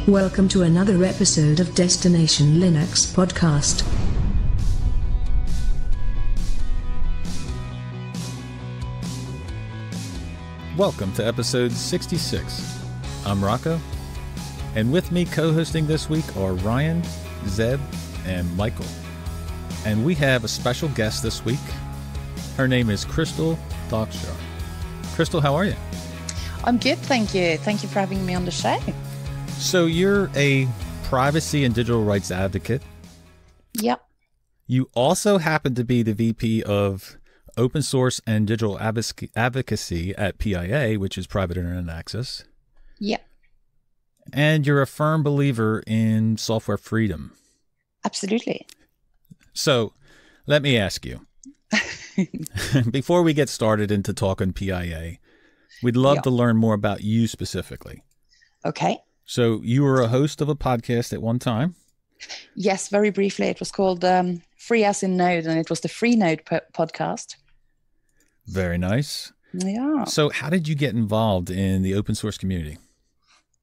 Welcome to another episode of Destination Linux Podcast. Welcome to episode 66. I'm Rocco, and with me co-hosting this week are Ryan, Zeb, and Michael. And we have a special guest this week. Her name is Christel Dahlskjaer. Christel, how are you? I'm good, thank you. Thank you for having me on the show. So you're a privacy and digital rights advocate. Yep. You also happen to be the VP of Open Source and Digital Advocacy at PIA, which is Private Internet Access. Yep. And you're a firm believer in software freedom. Absolutely. So let me ask you, before we get started into talking PIA, we'd love to learn more about you specifically. Okay. So you were a host of a podcast at one time? Yes, very briefly. It was called Free as in Node, and it was the Freenode podcast. Very nice. Yeah. So how did you get involved in the open source community?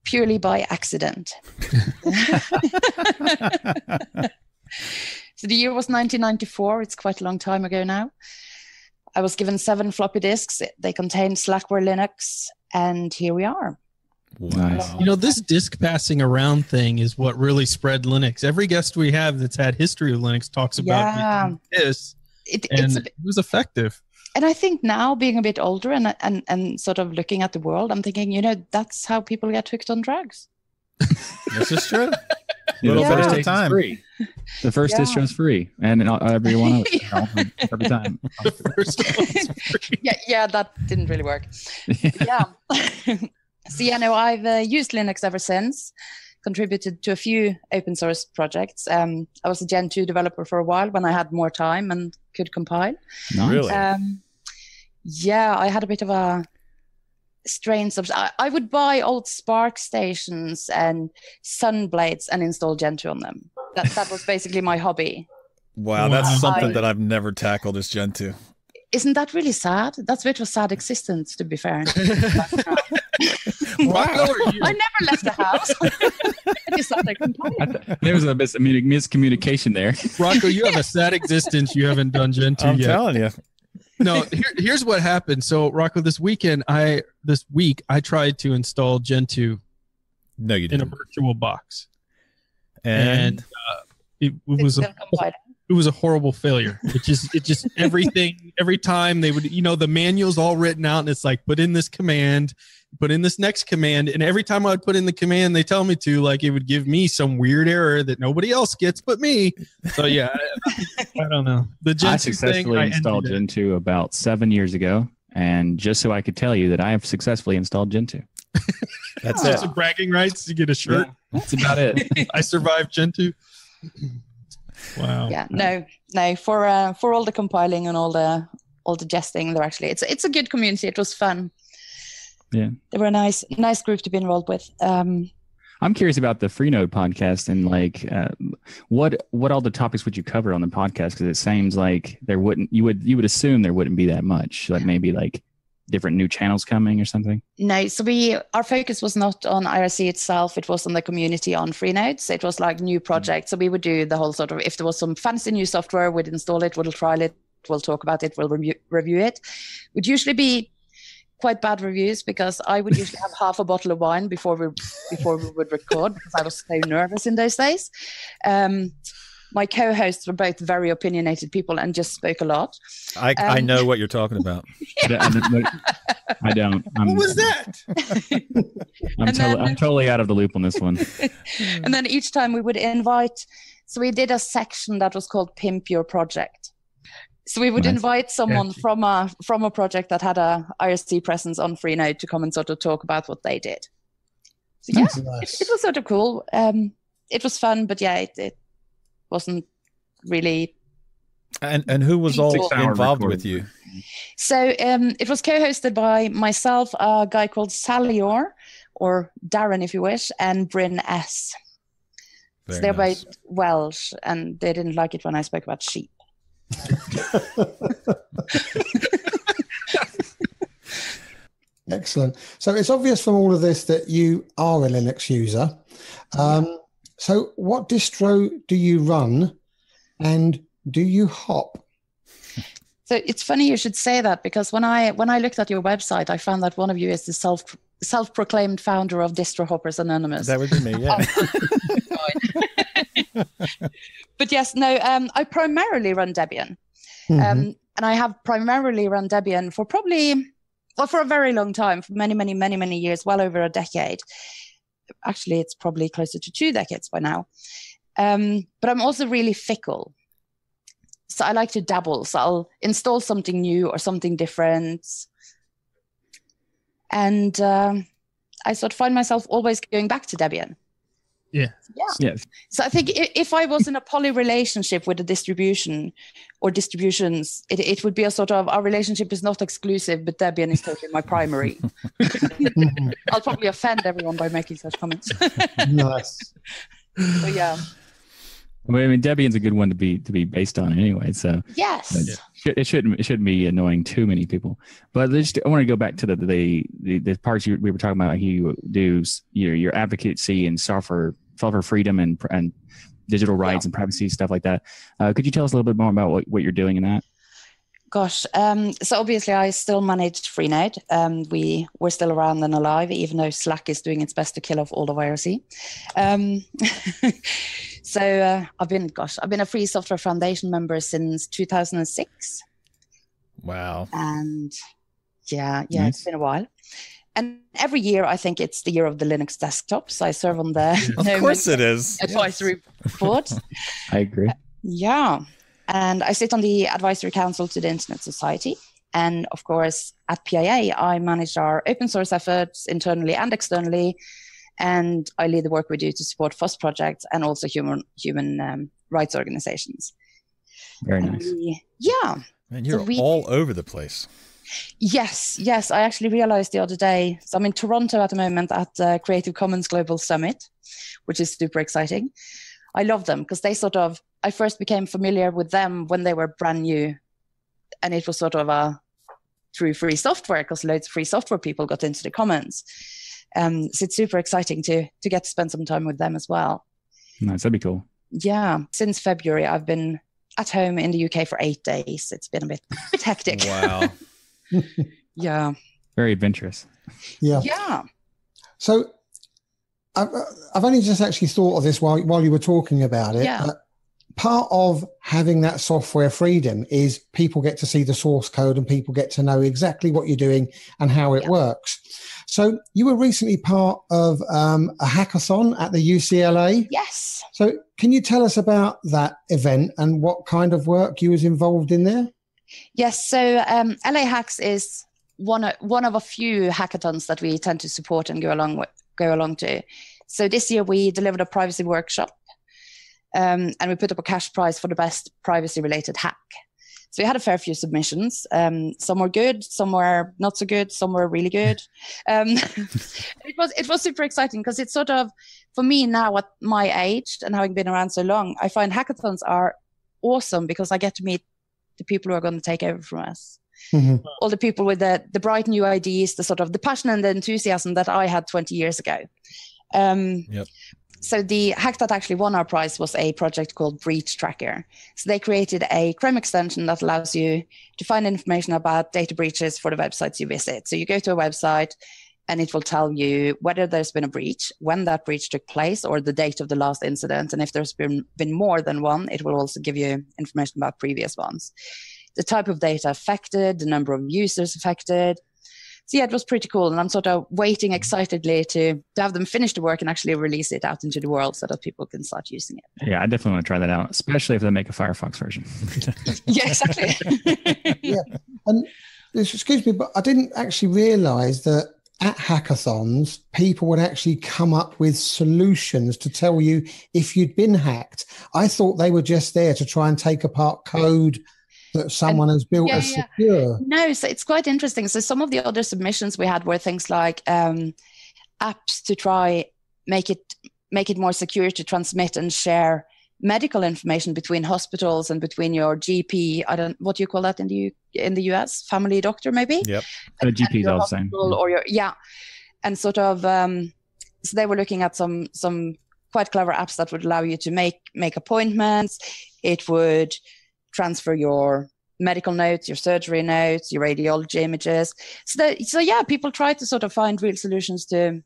Purely by accident. So the year was 1994. It's quite a long time ago now. I was given 7 floppy disks. They contained Slackware Linux, and here we are. Wow. Nice. You know, this disk passing around thing is what really spread Linux. Every guest we have that's had history of Linux talks about this, it was effective. And I think now, being a bit older and sort of looking at the world, I'm thinking, you know, that's how people get hooked on drugs. This is true. Yeah, Little bit at a time. Free. The first distro is free, and every one of it every time. The first one's free. Yeah, that didn't really work. Yeah. So yeah, no, I've used Linux ever since. Contributed to a few open source projects. I was a Gen 2 developer for a while when I had more time and could compile. Nice. Really? Yeah, I had a bit of a strange I would buy old Spark stations and Sun Blades and install Gen 2 on them. That was basically my hobby. Wow, that's something that I've never tackled as Gen 2. Isn't that really sad? That's a bit of a sad existence, to be fair. Wow. I never left the house. I just sat there compiling. There was a miscommunication there. Rocco, you have a sad existence. You haven't done Gen 2 I'm yet. telling you. No, here's what happened. So, Rocco, this week I tried to install Gen 2 No, you in a didn't. virtual box. And It was a horrible failure. It just everything, every time they would, the manual's all written out and it's like, put in this command, put in this next command. And every time I would put in the command they tell me to, like, it would give me some weird error that nobody else gets but me. So yeah, I don't know. The Gen 2 I successfully installed Gen 2 about 7 years ago. And just so I could tell you that I have successfully installed Gen 2. that's Just it. some bragging rights. You get a shirt. Yeah, that's about it. I survived Gen 2. Wow. Yeah, no. For all the compiling and all the jesting, they're actually it's a good community. It was fun. Yeah, they were a nice group to be involved with. I'm curious about the Freenode podcast and like what all the topics would you cover on the podcast? Because it seems like you would assume there wouldn't be that much. Like maybe like different new channels coming or something? No, so our focus was not on IRC itself. It was on the community on Freenode. So it was like new projects. So we would do the whole sort of, if there was some fancy new software, we'd install it, we'll trial it, we'll talk about it, we'll review it. Would usually be quite bad reviews because I would usually have half a bottle of wine before we would record because I was so nervous in those days. My co-hosts were both very opinionated people and just spoke a lot. I know what you're talking about. I don't. What was that? I'm totally out of the loop on this one. And then each time we would invite, so we did a section that was called Pimp Your Project. So we would invite someone from a project that had a IRC presence on Freenode to come and sort of talk about what they did. So yeah, it was sort of cool. It was fun, but yeah, it wasn't really. And who was all involved with you? So it was co-hosted by myself, a guy called Salior, or Darren if you wish, and Bryn S. So they're both Welsh, and they didn't like it when I spoke about sheep. Excellent. So it's obvious from all of this that you are a Linux user. So what distro do you run, and do you hop? So it's funny you should say that, because when I looked at your website, I found that one of you is the self-proclaimed founder of Distro Hoppers Anonymous. That would be me, yeah. But yes, no, I primarily run Debian. And I have primarily run Debian for for a very long time, for many years, well over a decade. Actually, it's probably closer to 2 decades by now. But I'm also really fickle. So I like to dabble. So I'll install something new or something different. And I sort of find myself always going back to Debian. Yeah. Yes. So I think if I was in a poly relationship with a distribution or distributions, it would be a sort of, our relationship is not exclusive, but Debian is totally my primary. I'll probably offend everyone by making such comments. Nice. So yeah. Well, I mean, Debian's a good one to be based on anyway. So yes, it shouldn't be annoying too many people. But I want to go back to the parts we were talking about. You do your advocacy and software freedom and digital rights and privacy, stuff like that. Could you tell us a little bit more about what you're doing in that? Gosh, so obviously I still manage Freenode. We're still around and alive, even though Slack is doing its best to kill off all of IRC. So I've been a Free Software Foundation member since 2006. Wow. And yeah, Nice. It's been a while. And every year, I think it's the year of the Linux desktop. So I serve on the Of course it is. advisory board. I agree. Yeah. And I sit on the advisory council to the Internet Society. And of course, at PIA, I manage our open source efforts internally and externally. And I lead the work we do to support FOSS projects and also human rights organizations. Very nice. Man, you're all over the place. Yes. I actually realized the other day, so I'm in Toronto at the moment at Creative Commons Global Summit, which is super exciting. I love them because I first became familiar with them when they were brand new. And it was sort of through free software, because loads of free software people got into the Commons. So it's super exciting to get to spend some time with them as well. Nice, that'd be cool. Yeah. Since February, I've been at home in the UK for 8 days. It's been a bit hectic. Wow. Yeah. Very adventurous. Yeah. So I've only just actually thought of this while you were talking about it. Yeah. Part of having that software freedom is people get to see the source code and people get to know exactly what you're doing and how it works. So you were recently part of a hackathon at the UCLA. Yes. So can you tell us about that event and what kind of work you was involved in there? Yes. So LA Hacks is one of a few hackathons that we tend to support and go along to. So this year we delivered a privacy workshop. And we put up a cash prize for the best privacy-related hack. So we had a fair few submissions. Some were good, some were not so good, some were really good. It was super exciting because it's sort of, for me now at my age and having been around so long, I find hackathons are awesome because I get to meet the people who are going to take over from us. Mm-hmm. All the people with the bright new ideas, the passion and the enthusiasm that I had 20 years ago. Yep. So the hack that actually won our prize was a project called Breach Tracker. So they created a Chrome extension that allows you to find information about data breaches for the websites you visit. So you go to a website and it will tell you whether there's been a breach, when that breach took place, or the date of the last incident. And if there's been more than one, it will also give you information about previous ones. The type of data affected, the number of users affected. So yeah, it was pretty cool. And I'm sort of waiting excitedly to have them finish the work and actually release it out into the world so that people can start using it. Yeah, I definitely want to try that out, especially if they make a Firefox version. Yeah, exactly. Yeah. And excuse me, but I didn't actually realize that at hackathons, people would actually come up with solutions to tell you if you'd been hacked. I thought they were just there to try and take apart code that someone has built as secure. No, so it's quite interesting. So some of the other submissions we had were things like apps to try make it more secure to transmit and share medical information between hospitals and between your GP. What do you call that in the US? Family doctor, maybe? Yep. GP is all the same. Or and sort of So they were looking at some quite clever apps that would allow you to make appointments. It would transfer your medical notes, your surgery notes, your radiology images. So yeah, people try to sort of find real solutions to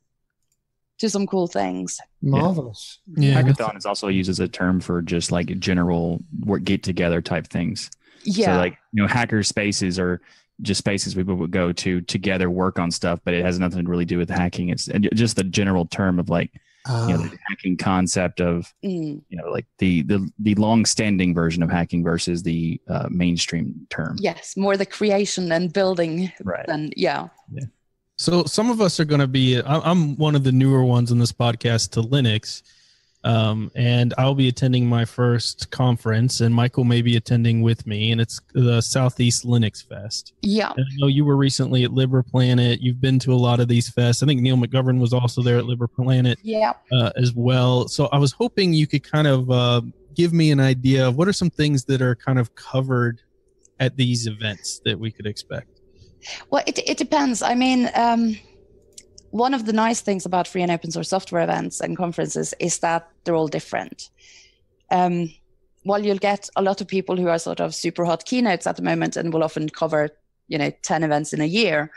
some cool things. Marvelous. Yeah. Hackathon is also used as a term for just like general work get together type things. Yeah. So like, hacker spaces are just spaces people would go to together work on stuff, but it has nothing to really do with hacking. It's just the general term of like, the hacking concept of, like the long-standing version of hacking versus the mainstream term. Yes, more the creation and building. Right. And yeah. So some of us are going to be, I'm one of the newer ones in this podcast to Linux. And I'll be attending my first conference, and Michael may be attending with me, and it's the Southeast Linux Fest. Yeah. And I know you were recently at Liberapay. You've been to a lot of these fests. I think Neil McGovern was also there at Liberapay as well. So I was hoping you could kind of give me an idea of what are some things that are kind of covered at these events that we could expect. Well, it depends. I mean, one of the nice things about free and open source software events and conferences is that they're all different. While you'll get a lot of people who are sort of super hot keynotes at the moment and will often cover, 10 events in a year,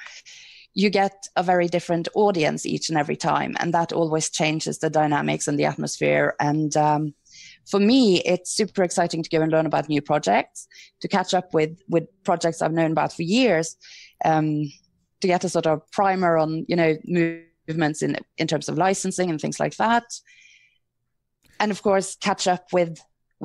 you get a very different audience each and every time. And that always changes the dynamics and the atmosphere. And for me, it's super exciting to go and learn about new projects, to catch up with projects I've known about for years, to get a sort of primer on, movements in terms of licensing and things like that. And of course, catch up with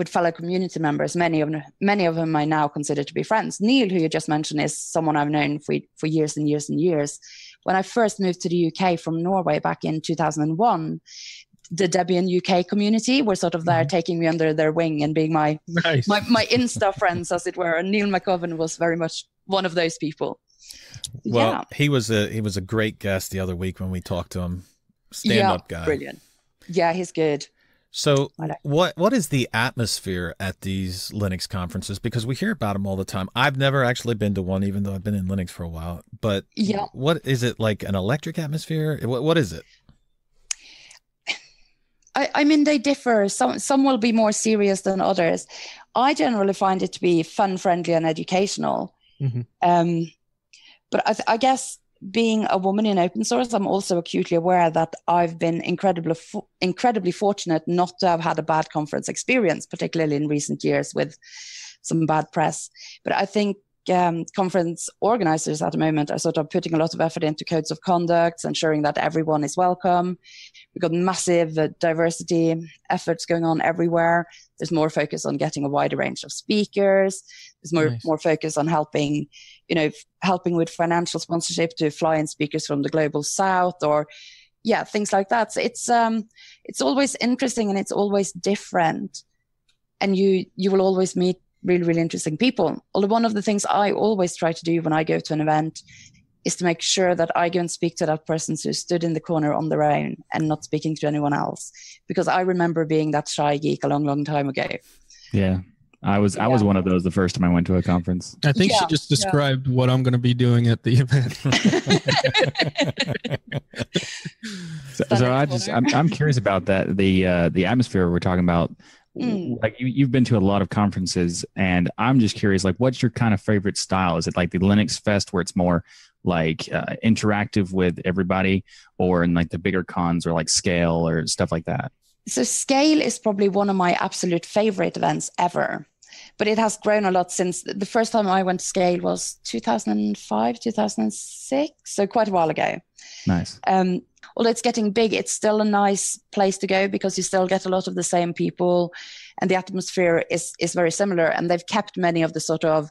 fellow community members. Many of them I now consider to be friends. Neil, who you just mentioned, is someone I've known for years and years and years. When I first moved to the UK from Norway back in 2001, the Debian UK community were sort of there taking me under their wing and being my Insta friends, as it were. And Neil McGovern was very much one of those people. Well, he was a great guest the other week when we talked to him. Stand-up guy. Brilliant. Yeah, he's good. So what is the atmosphere at these Linux conferences? Because we hear about them all the time. I've never actually been to one, even though I've been in Linux for a while. But what is it, like an electric atmosphere? What is it? I mean, they differ. Some will be more serious than others. I generally find it to be fun, friendly, and educational. Mm-hmm. But I guess being a woman in open source, I'm also acutely aware that I've been incredibly fortunate not to have had a bad conference experience, particularly in recent years with some bad press. But I think conference organizers at the moment are sort of putting a lot of effort into codes of conduct, ensuring that everyone is welcome. We've got massive diversity efforts going on everywhere. There's more focus on getting a wider range of speakers. There's more focus on helping with financial sponsorship to fly in speakers from the global south, or things like that. So it's always interesting and it's always different, and you will always meet really, really interesting people. Although one of the things I always try to do when I go to an event is to make sure that I go and speak to that person who stood in the corner on their own and not speaking to anyone else, because I remember being that shy geek a long, long time ago. Yeah. I was one of those the first time I went to a conference. I think she just described what I'm going to be doing at the event. I'm curious about that. The atmosphere we're talking about. Like you've been to a lot of conferences, and I'm just curious, like, what's your kind of favorite style? Is it like the Linux Fest where it's more like interactive with everybody, or in like the bigger cons or like Scale or stuff like that? So Scale is probably one of my absolute favorite events ever. But it has grown a lot since the first time I went to Scale was 2005, 2006. So quite a while ago. Nice. Although it's getting big, it's still a nice place to go because you still get a lot of the same people, and the atmosphere is very similar. And they've kept many of the sort of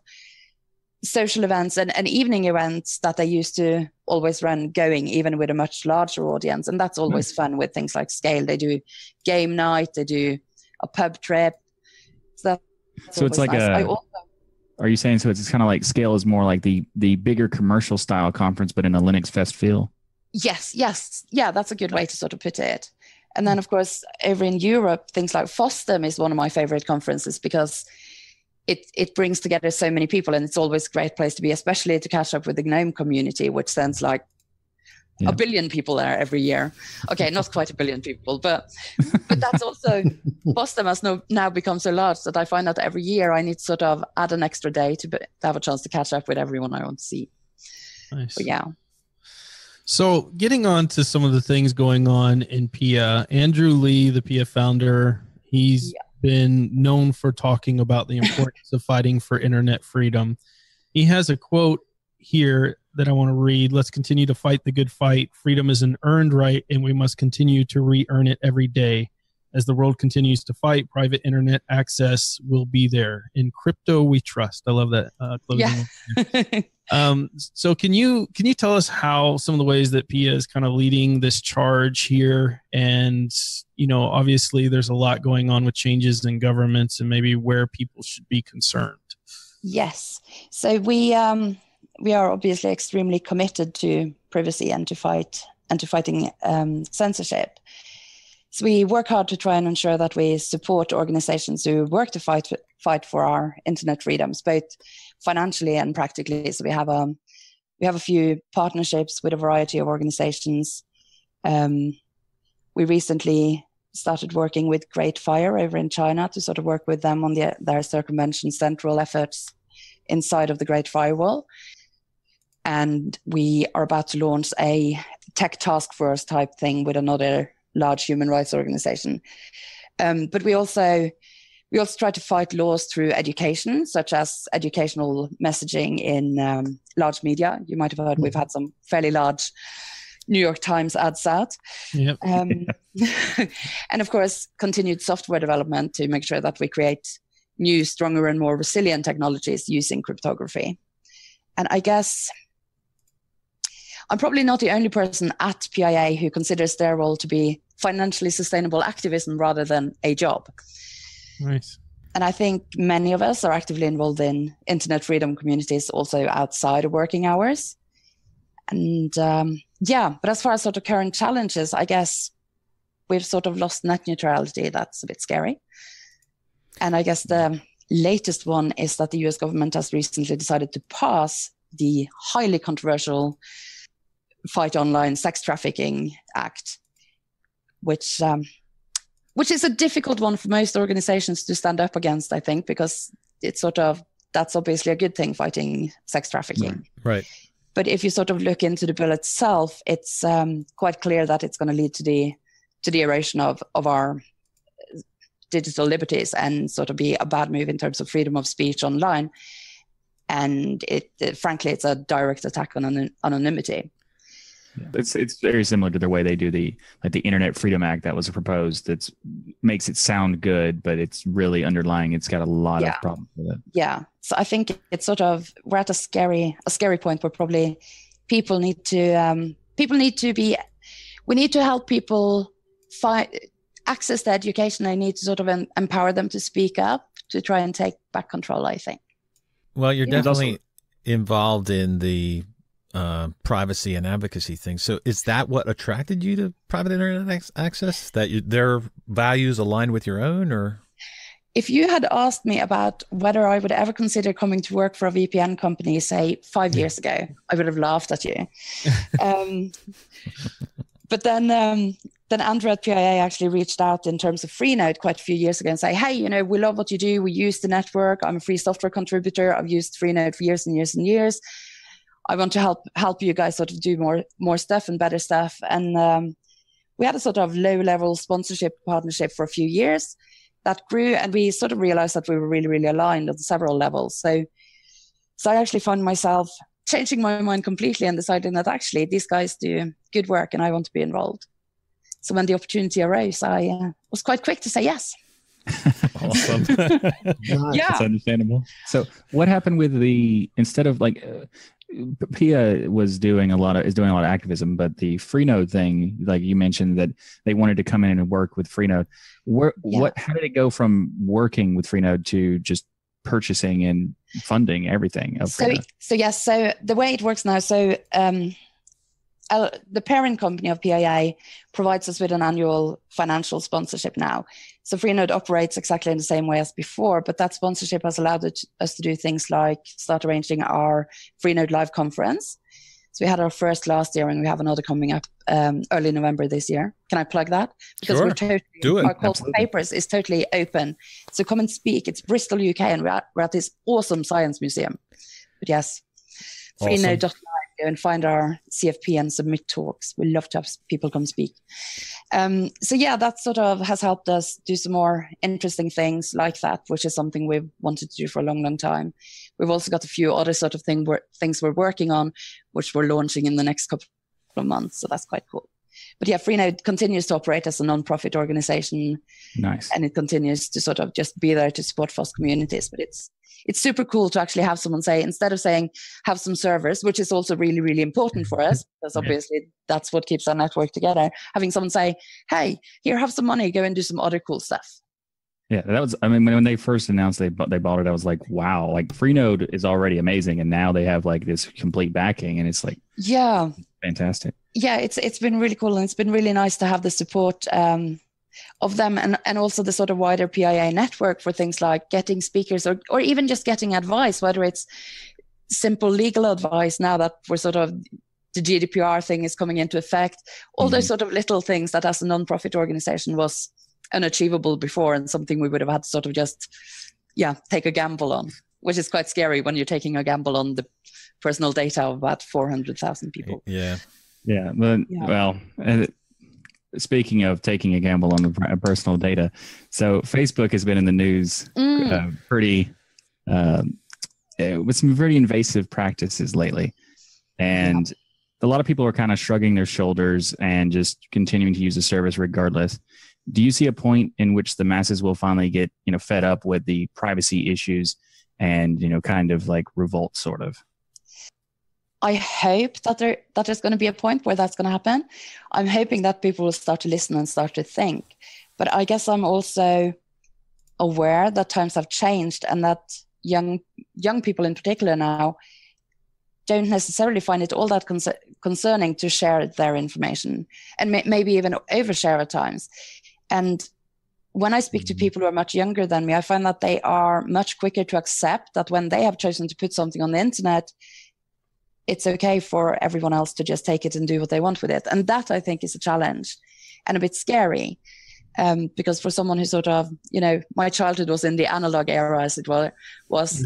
social events and evening events that they used to always run going, even with a much larger audience. And that's always fun with things like Scale. They do game night, they do a pub trip. So it's like nice. Are you saying, so it's kind of like Scale is more like the bigger commercial style conference, but in a Linux Fest feel? Yes. Yeah, that's a good way to sort of put it. And then, of course, over in Europe, things like FOSDEM is one of my favorite conferences because it brings together so many people, and it's always a great place to be, especially to catch up with the GNOME community, which sounds like a billion people there every year. Okay, not quite a billion people, but that's also, Boston has now become so large that I find that every year I need to sort of add an extra day to have a chance to catch up with everyone I want to see. Nice. But yeah. So getting on to some of the things going on in PIA, Andrew Lee, the PIA founder, he's been known for talking about the importance of fighting for internet freedom. He has a quote here that I want to read. Let's continue to fight the good fight. Freedom is an earned right, and we must continue to re-earn it every day. As the world continues to fight, private internet access will be there. In crypto, we trust. I love that. So can you tell us how some of the ways that PIA is kind of leading this charge here? And, obviously there's a lot going on with changes in governments and maybe where people should be concerned. Yes. So we are obviously extremely committed to privacy and to fighting censorship. So we work hard to try and ensure that we support organizations who work to fight for our internet freedoms, both financially and practically. So we have a few partnerships with a variety of organizations. We recently started working with Great Fire over in China to sort of work with them on their circumvention central efforts inside of the Great Firewall. And we are about to launch a tech task force type thing with another large human rights organization. But we also try to fight laws through education, such as educational messaging in large media. You might have heard we've had some fairly large New York Times ads out. Yep. And of course, continued software development to make sure that we create new, stronger and more resilient technologies using cryptography. And I guess I'm probably not the only person at PIA who considers their role to be financially sustainable activism rather than a job. Nice. And I think many of us are actively involved in internet freedom communities also outside of working hours. And but as far as sort of current challenges, I guess we've sort of lost net neutrality. That's a bit scary. And I guess the latest one is that the US government has recently decided to pass the highly controversial Fight Online Sex Trafficking Act, which is a difficult one for most organizations to stand up against, I think, because it's that's obviously a good thing, fighting sex trafficking. Right. But if you sort of look into the bill itself, it's quite clear that it's going to lead to the erosion of our digital liberties and sort of be a bad move in terms of freedom of speech online. And frankly, it's a direct attack on anonymity. It's very similar to the way they do the Internet Freedom Act that was proposed. That makes it sound good, but it's really underlying. It's got a lot of problems with it. Yeah. So I think it's sort of, we're at a scary point where probably we need to help people access the education they need to sort of empower them to speak up, to try and take back control, I think. Well, you're definitely involved in the privacy and advocacy thing. So is that what attracted you to private internet access? That their values align with your own? Or if you had asked me about whether I would ever consider coming to work for a VPN company, say 5 years ago, I would have laughed at you. But then Andrew at PIA actually reached out in terms of Freenode quite a few years ago and say, hey, we love what you do. We use the network. I'm a free software contributor. I've used Freenode for years and years and years. I want to help you guys sort of do more stuff and better stuff. And we had a sort of low-level sponsorship partnership for a few years that grew, and we sort of realized that we were really, really aligned on several levels. So I actually found myself changing my mind completely and deciding that actually these guys do good work and I want to be involved. So when the opportunity arose, I was quite quick to say yes. Awesome. Yeah, that's understandable. So what happened with instead of PIA is doing a lot of activism, but the Freenode thing, like you mentioned, that they wanted to come in and work with Freenode. How did it go from working with Freenode to just purchasing and funding everything of Freenode? So the way it works now, the parent company of PIA provides us with an annual financial sponsorship now. So Freenode operates exactly in the same way as before, but that sponsorship has allowed us to do things like start arranging our Freenode Live conference. So we had our first last year, and we have another coming up early November this year. Can I plug that? Because Sure. we're totally, Do it. our call for papers is totally open. So come and speak. It's Bristol, UK, and we're at this awesome science museum. But yes, Awesome. Freenode.live, go and find our CFP and submit talks. We love to have people come speak. So yeah, that sort of has helped us do some more interesting things like that, which is something we've wanted to do for a long, long time. We've also got a few other sort of things we're working on, which we're launching in the next couple of months. So that's quite cool. But yeah, Freenode continues to operate as a non-profit organization. Nice. And it continues to sort of just be there to support FOSS communities. But it's super cool to actually have someone say, instead of saying have some servers, which is also really, really important for us, because obviously that's what keeps our network together, having someone say, hey, here, have some money, go and do some other cool stuff. Yeah, that was, I mean, when they first announced they bought it, I was like, wow, like Freenode is already amazing. And now they have like this complete backing, and it's like, yeah, fantastic. Yeah, it's been really cool. And it's been really nice to have the support of them, and also the sort of wider PIA network for things like getting speakers or even just getting advice, whether it's simple legal advice now that we're sort of, the GDPR thing is coming into effect, all those sort of little things that as a non-profit organization was unachievable before, and something we would have had to sort of just, take a gamble on, which is quite scary when you're taking a gamble on the personal data of about 400,000 people. Yeah. Yeah. But, well, speaking of taking a gamble on the personal data, so Facebook has been in the news with some very invasive practices lately. And a lot of people are kind of shrugging their shoulders and just continuing to use the service regardless. Do you see a point in which the masses will finally get, fed up with the privacy issues and, kind of like revolt sort of? I hope that there's going to be a point where that's going to happen. I'm hoping that people will start to listen and start to think. But I guess I'm also aware that times have changed, and that young people in particular now don't necessarily find it all that concerning to share their information, and maybe even overshare at times. And when I speak to people who are much younger than me, I find that they are much quicker to accept that when they have chosen to put something on the internet, it's okay for everyone else to just take it and do what they want with it. And that, I think, is a challenge and a bit scary, because for someone who sort of, my childhood was in the analog era, as it was,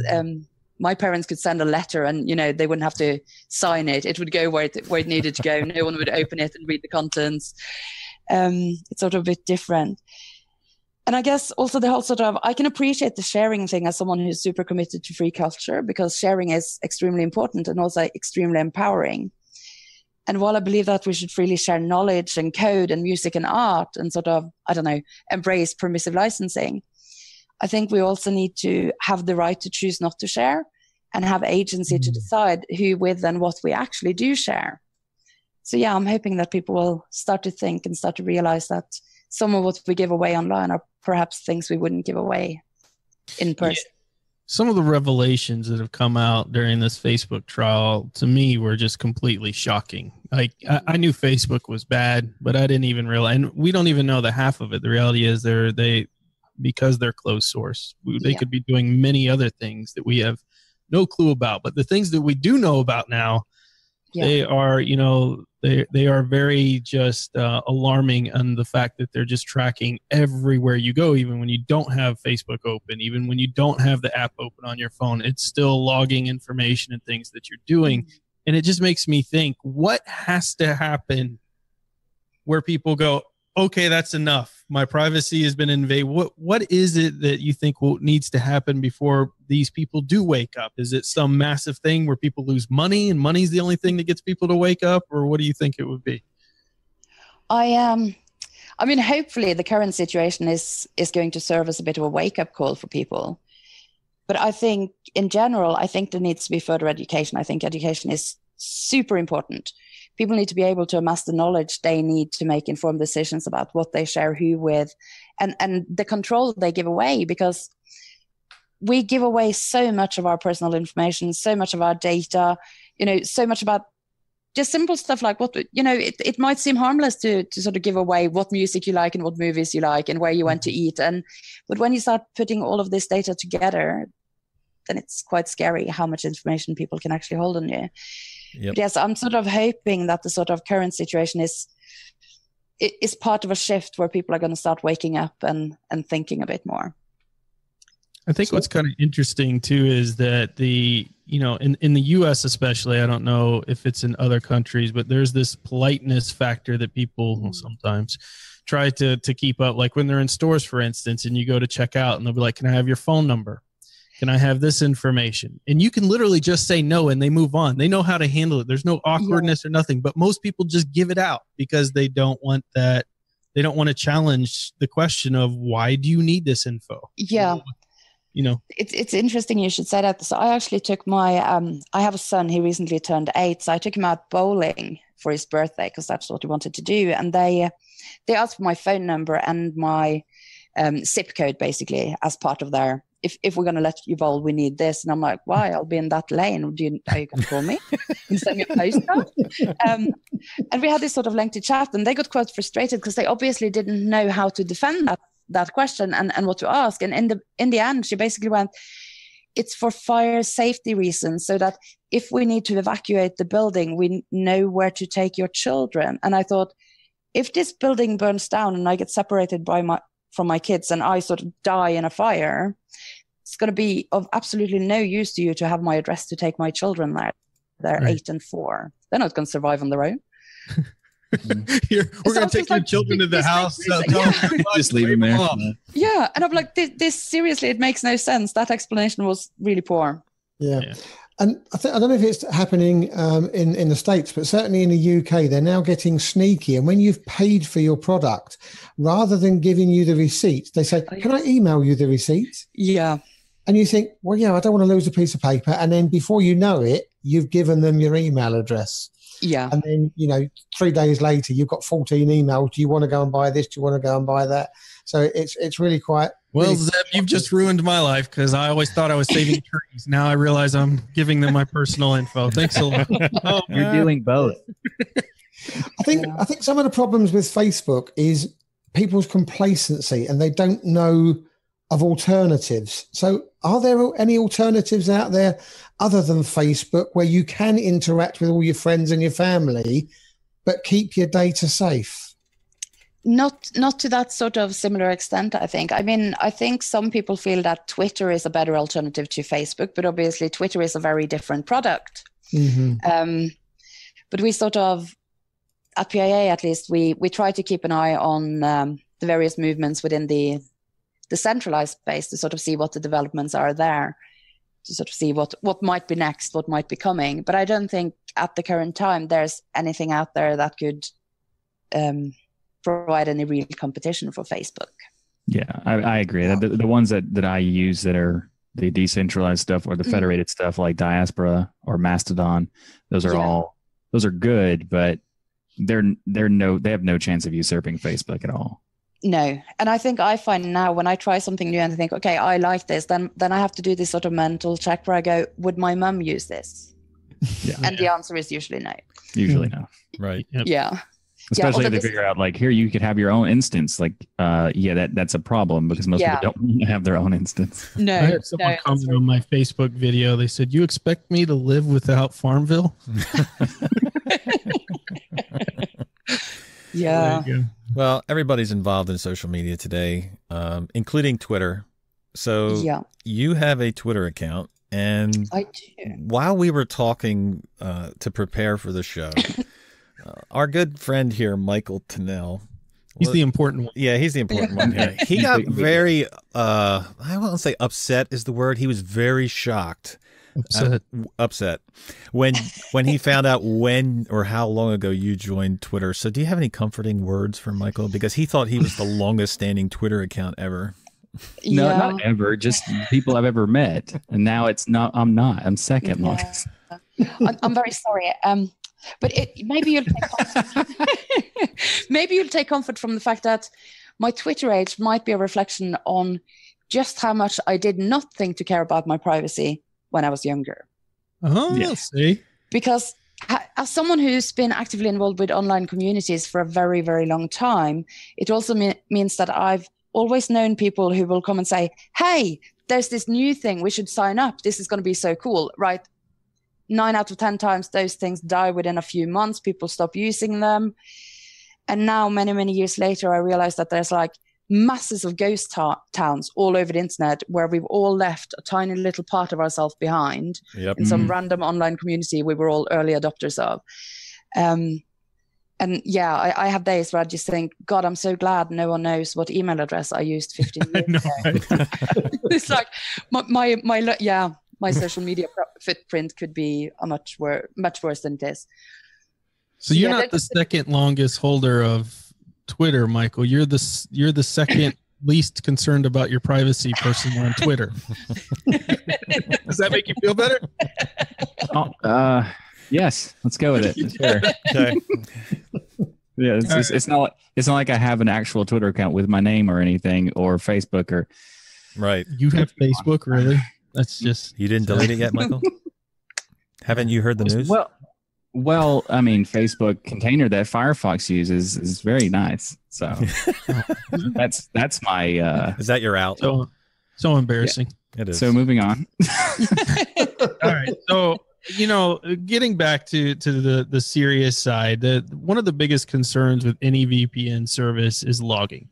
my parents could send a letter and, they wouldn't have to sign it. It would go where it needed to go. No one would open it and read the contents. It's sort of a bit different. And I guess also the whole sort of, I can appreciate the sharing thing as someone who's super committed to free culture, because sharing is extremely important and also extremely empowering. And while I believe that we should freely share knowledge and code and music and art and sort of, embrace permissive licensing, I think we also need to have the right to choose not to share and have agency to decide who, with, and what we actually do share. So yeah, I'm hoping that people will start to think and start to realize that some of what we give away online are perhaps things we wouldn't give away in person. Yeah. Some of the revelations that have come out during this Facebook trial to me were just completely shocking. Like I knew Facebook was bad, but I didn't even realize, and we don't even know the half of it. The reality is because they're closed source, they could be doing many other things that we have no clue about. But the things that we do know about now, they are, they are very just alarming, on the fact that they're just tracking everywhere you go, even when you don't have Facebook open, even when you don't have the app open on your phone, it's still logging information and things that you're doing. And it just makes me think, what has to happen where people go, okay, that's enough. My privacy has been invaded. What is it that you think needs to happen before these people do wake up? Is it some massive thing where people lose money and money's the only thing that gets people to wake up? Or what do you think it would be? I mean, hopefully the current situation is going to serve as a bit of a wake-up call for people. But I think in general, I think there needs to be further education. I think education is super important. People need to be able to amass the knowledge they need to make informed decisions about what they share who with, and the control they give away, because we give away so much of our personal information, so much of our data, so much about just simple stuff like it might seem harmless to sort of give away what music you like and what movies you like and where you went to eat. But when you start putting all of this data together, then it's quite scary how much information people can actually hold on you. Yep. But yes, I'm sort of hoping that the sort of current situation is part of a shift where people are going to start waking up and thinking a bit more. I think what's kind of interesting too is that in the US especially, I don't know if it's in other countries, but there's this politeness factor that people sometimes try to keep up. Like when they're in stores, for instance, and you go to check out and they'll be like, can I have your phone number? Can I have this information? And you can literally just say no and they move on. They know how to handle it. There's no awkwardness or nothing, but most people just give it out because they don't want that. They don't want to challenge the question of why do you need this info? Yeah. It's interesting you should say that. So I actually took my, I have a son, he recently turned 8. So I took him out bowling for his birthday because that's what he wanted to do. And they asked for my phone number and my zip code basically as part of their, if we're going to let you bowl, we need this. And I'm like, why? I'll be in that lane. Are you going to call me and send me a postcard? And we had this sort of lengthy chat and they got quite frustrated because they obviously didn't know how to defend that question and what to ask. And in the end, she basically went, it's for fire safety reasons, so that if we need to evacuate the building, we know where to take your children. And I thought, if this building burns down and I get separated from my kids and I sort of die in a fire, it's going to be of absolutely no use to you to have my address to take my children there. They're 8 and 4. They're not going to survive on their own. We're going to take your children to the house. Just leave them there. Yeah. And I'm like, this seriously, it makes no sense. That explanation was really poor. Yeah. And I don't know if it's happening in the States, but certainly in the UK, they're now getting sneaky. And when you've paid for your product, rather than giving you the receipt, they say, can I email you the receipt? Yeah. And you think, well, yeah, I don't want to lose a piece of paper. And then before you know it, you've given them your email address. Yeah. And then, 3 days later, you've got 14 emails. Do you want to go and buy this? Do you want to go and buy that? So it's really quite... Well, Zeb, you've just ruined my life because I always thought I was saving trees. Now I realize I'm giving them my personal info. Thanks a lot. You're doing both. I think some of the problems with Facebook is people's complacency and they don't know of alternatives. So are there any alternatives out there other than Facebook where you can interact with all your friends and your family, but keep your data safe? Not to that sort of similar extent, I think. I mean, I think some people feel that Twitter is a better alternative to Facebook, but obviously Twitter is a very different product. Mm-hmm. But we sort of, at PIA at least, we try to keep an eye on the various movements within the centralized space to sort of see what the developments are there, to sort of see what might be next, what might be coming. But I don't think at the current time there's anything out there that could provide any real competition for Facebook. Yeah, I agree. The ones that I use that are the decentralized stuff or the federated stuff like Diaspora or Mastodon, those are good, but they have no chance of usurping Facebook at all. No. And I think I find now when I try something new and I think, okay, I like this, then I have to do this sort of mental check where I go, would my mum use this? Yeah. And the answer is usually no. Usually no. Right. Yep. Yeah. Especially if they figure out like, here, you could have your own instance. Like, that's a problem because most people don't want to have their own instance. No. I had someone comment on my Facebook video. They said, you expect me to live without Farmville? Yeah. Well, everybody's involved in social media today, including Twitter. So you have a Twitter account. And I do. While we were talking to prepare for the show, our good friend here, Michael Tennell. He's the important one. Yeah, he's the important one here. He got very, I won't say upset is the word. He was very shocked. Upset when he found out when or how long ago you joined Twitter. So do you have any comforting words for Michael? Because he thought he was the longest standing Twitter account ever. No, not ever. Just people I've ever met. And now it's not. I'm second longest. I'm very sorry. But maybe you'll take comfort. Maybe you'll take comfort from the fact that my Twitter age might be a reflection on just how much I did not think to care about my privacy when I was younger. See. Because as someone who's been actively involved with online communities for a very, very long time, it also means that I've always known people who will come and say, hey, there's this new thing, we should sign up. This is going to be so cool, right? 9 out of 10 times those things die within a few months. People stop using them. And now, many, many years later, I realized that there's like masses of ghost towns all over the internet where we've all left a tiny little part of ourselves behind in some random online community we were all early adopters of. And yeah, I have days where I just think, God, I'm so glad no one knows what email address I used 15 years ago. It's like my social media footprint could be much worse than it is. So you're not the second longest holder of Twitter, Michael. You're the second least concerned about your privacy person on Twitter. Does that make you feel better? Yes, let's go with it. Sure. Okay. Yeah, it's not like I have an actual Twitter account with my name or anything, or Facebook or. Right. You have Facebook, really? That's just. You didn't delete it yet, Michael? Haven't you heard the news? Well, I mean, Facebook container that Firefox uses is very nice. So that's my. Is that your out? So embarrassing. Yeah, it is. So moving on. All right. So. Getting back to the serious side, one of the biggest concerns with any VPN service is logging.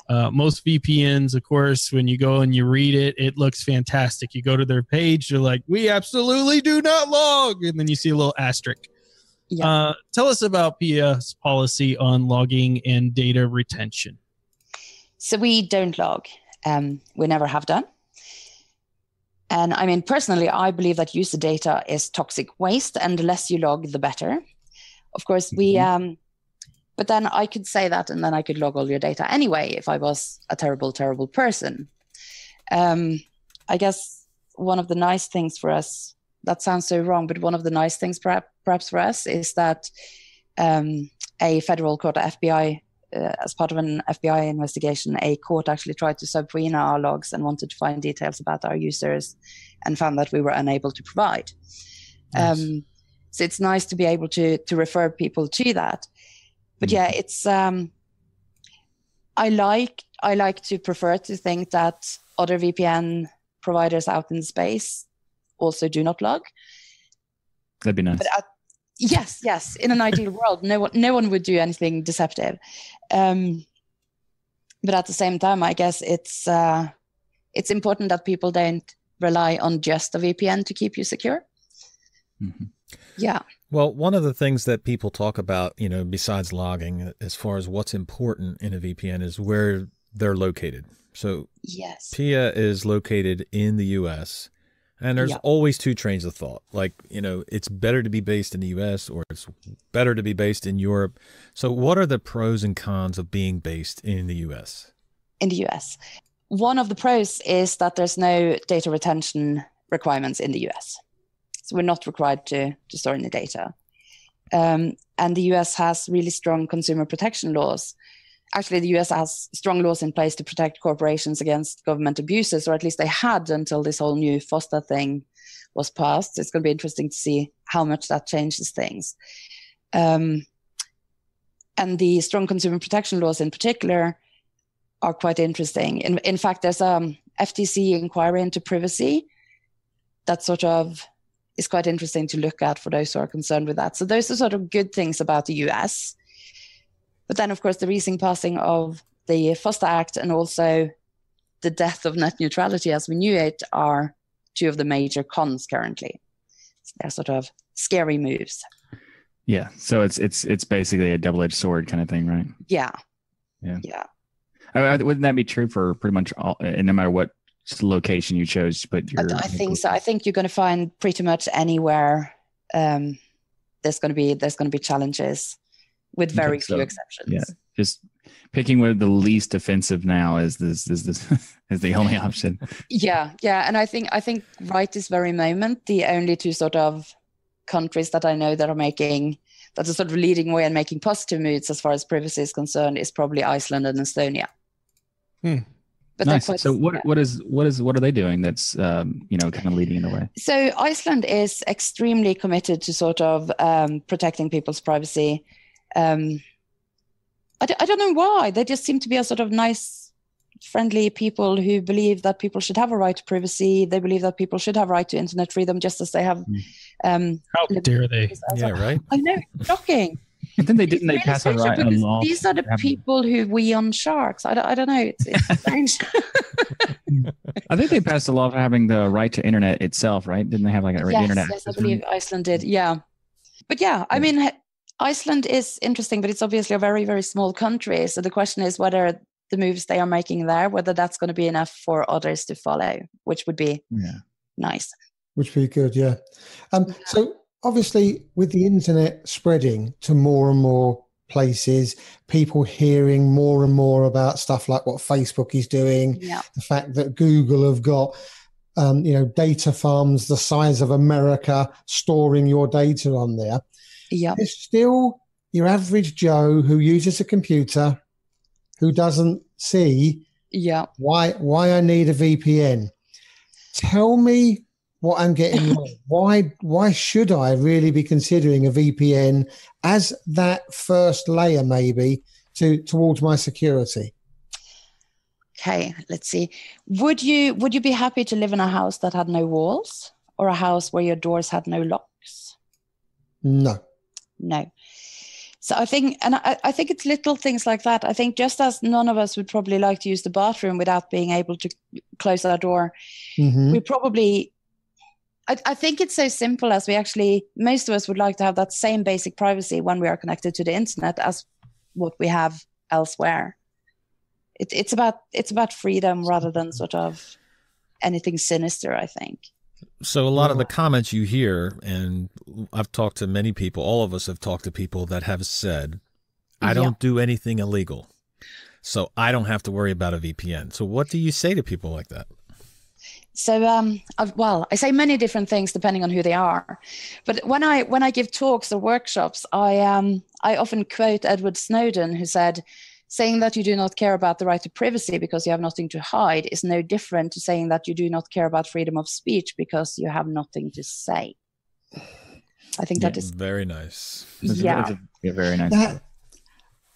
Yeah. Most VPNs, of course, when you go and you read it, it looks fantastic. You go to their page, you're like, we absolutely do not log. And then you see a little asterisk. Yeah. Tell us about PIA's policy on logging and data retention. So we don't log. We never have done. And I mean, personally, I believe that user data is toxic waste, and the less you log, the better. Of course, but then I could say that, and then I could log all your data anyway if I was a terrible, terrible person. I guess one of the nice things for us, that sounds so wrong, but one of the nice things perhaps for us is that a federal court, FBI, as part of an FBI investigation, a court actually tried to subpoena our logs and wanted to find details about our users, and found that we were unable to provide. Nice. So it's nice to be able to refer people to that. But yeah, it's I like to prefer to think that other VPN providers out in space also do not log. That'd be nice. But yes. In an ideal world, no one would do anything deceptive. But at the same time, I guess it's important that people don't rely on just a VPN to keep you secure. Mm-hmm. Yeah. Well, one of the things that people talk about, besides logging, as far as what's important in a VPN, is where they're located. So yes, PIA is located in the U.S., and there's always two trains of thought. Like, it's better to be based in the U.S. or it's better to be based in Europe. So what are the pros and cons of being based in the U.S.? In the U.S., one of the pros is that there's no data retention requirements in the U.S. So we're not required to store any data. And the U.S. has really strong consumer protection laws. Actually, the U.S. has strong laws in place to protect corporations against government abuses, or at least they had until this whole new FOSTA thing was passed. It's going to be interesting to see how much that changes things. And the strong consumer protection laws in particular are quite interesting. In fact, there's a FTC inquiry into privacy that sort of is quite interesting to look at for those who are concerned with that. So those are sort of good things about the US. But then, of course, the recent passing of the FOSTA Act and also the death of net neutrality as we knew it are two of the major cons currently. So they're sort of scary moves. Yeah. So it's basically a double-edged sword kind of thing, right? Yeah. Wouldn't that be true for pretty much all, no matter what location you chose to put your? I think so. I think you're going to find pretty much anywhere there's going to be challenges, with very few exceptions. Yeah, just picking with the least offensive now is the only option. Yeah, and I think right this very moment, the only two sort of countries that I know that are sort of leading way and making positive moves as far as privacy is concerned is probably Iceland and Estonia. But nice. So what are they doing that's kind of leading the way? So Iceland is extremely committed to sort of protecting people's privacy. I don't know why. They just seem to be a sort of nice friendly people who believe that people should have a right to privacy. They believe that people should have a right to internet freedom, just as they have. How dare they? Yeah, right. I know, shocking. But then they pass a law. These are the people who we on sharks. I don't know. It's strange. I think they passed a law for having the right to internet itself, right? Didn't they have like a internet? Yes, I believe Iceland did. Yeah. But yeah, I mean, Iceland is interesting, but it's obviously a very, very small country. So the question is whether the moves they are making there, whether that's going to be enough for others to follow, which would be nice. Which would be good, yeah. So obviously with the internet spreading to more and more places, people hearing more and more about stuff like what Facebook is doing, the fact that Google have got data farms the size of America storing your data on there. Yeah. There's still your average Joe who uses a computer who doesn't see why I need a VPN. Tell me what I'm getting wrong. Why should I really be considering a VPN as that first layer maybe towards my security? Okay, let's see. Would you be happy to live in a house that had no walls, or a house where your doors had no locks? No. So I think it's little things like that. I think just as none of us would probably like to use the bathroom without being able to close our door, we probably, I think it's so simple as most of us would like to have that same basic privacy when we are connected to the internet as what we have elsewhere. It's about freedom rather than sort of anything sinister, I think. So a lot of the comments you hear, and I've talked to many people, all of us have talked to people that have said, I don't do anything illegal, so I don't have to worry about a VPN. So what do you say to people like that? So, I say many different things depending on who they are. But when I give talks or workshops, I often quote Edward Snowden, who said, saying that you do not care about the right to privacy because you have nothing to hide is no different to saying that you do not care about freedom of speech because you have nothing to say. I think that is very nice. Very nice.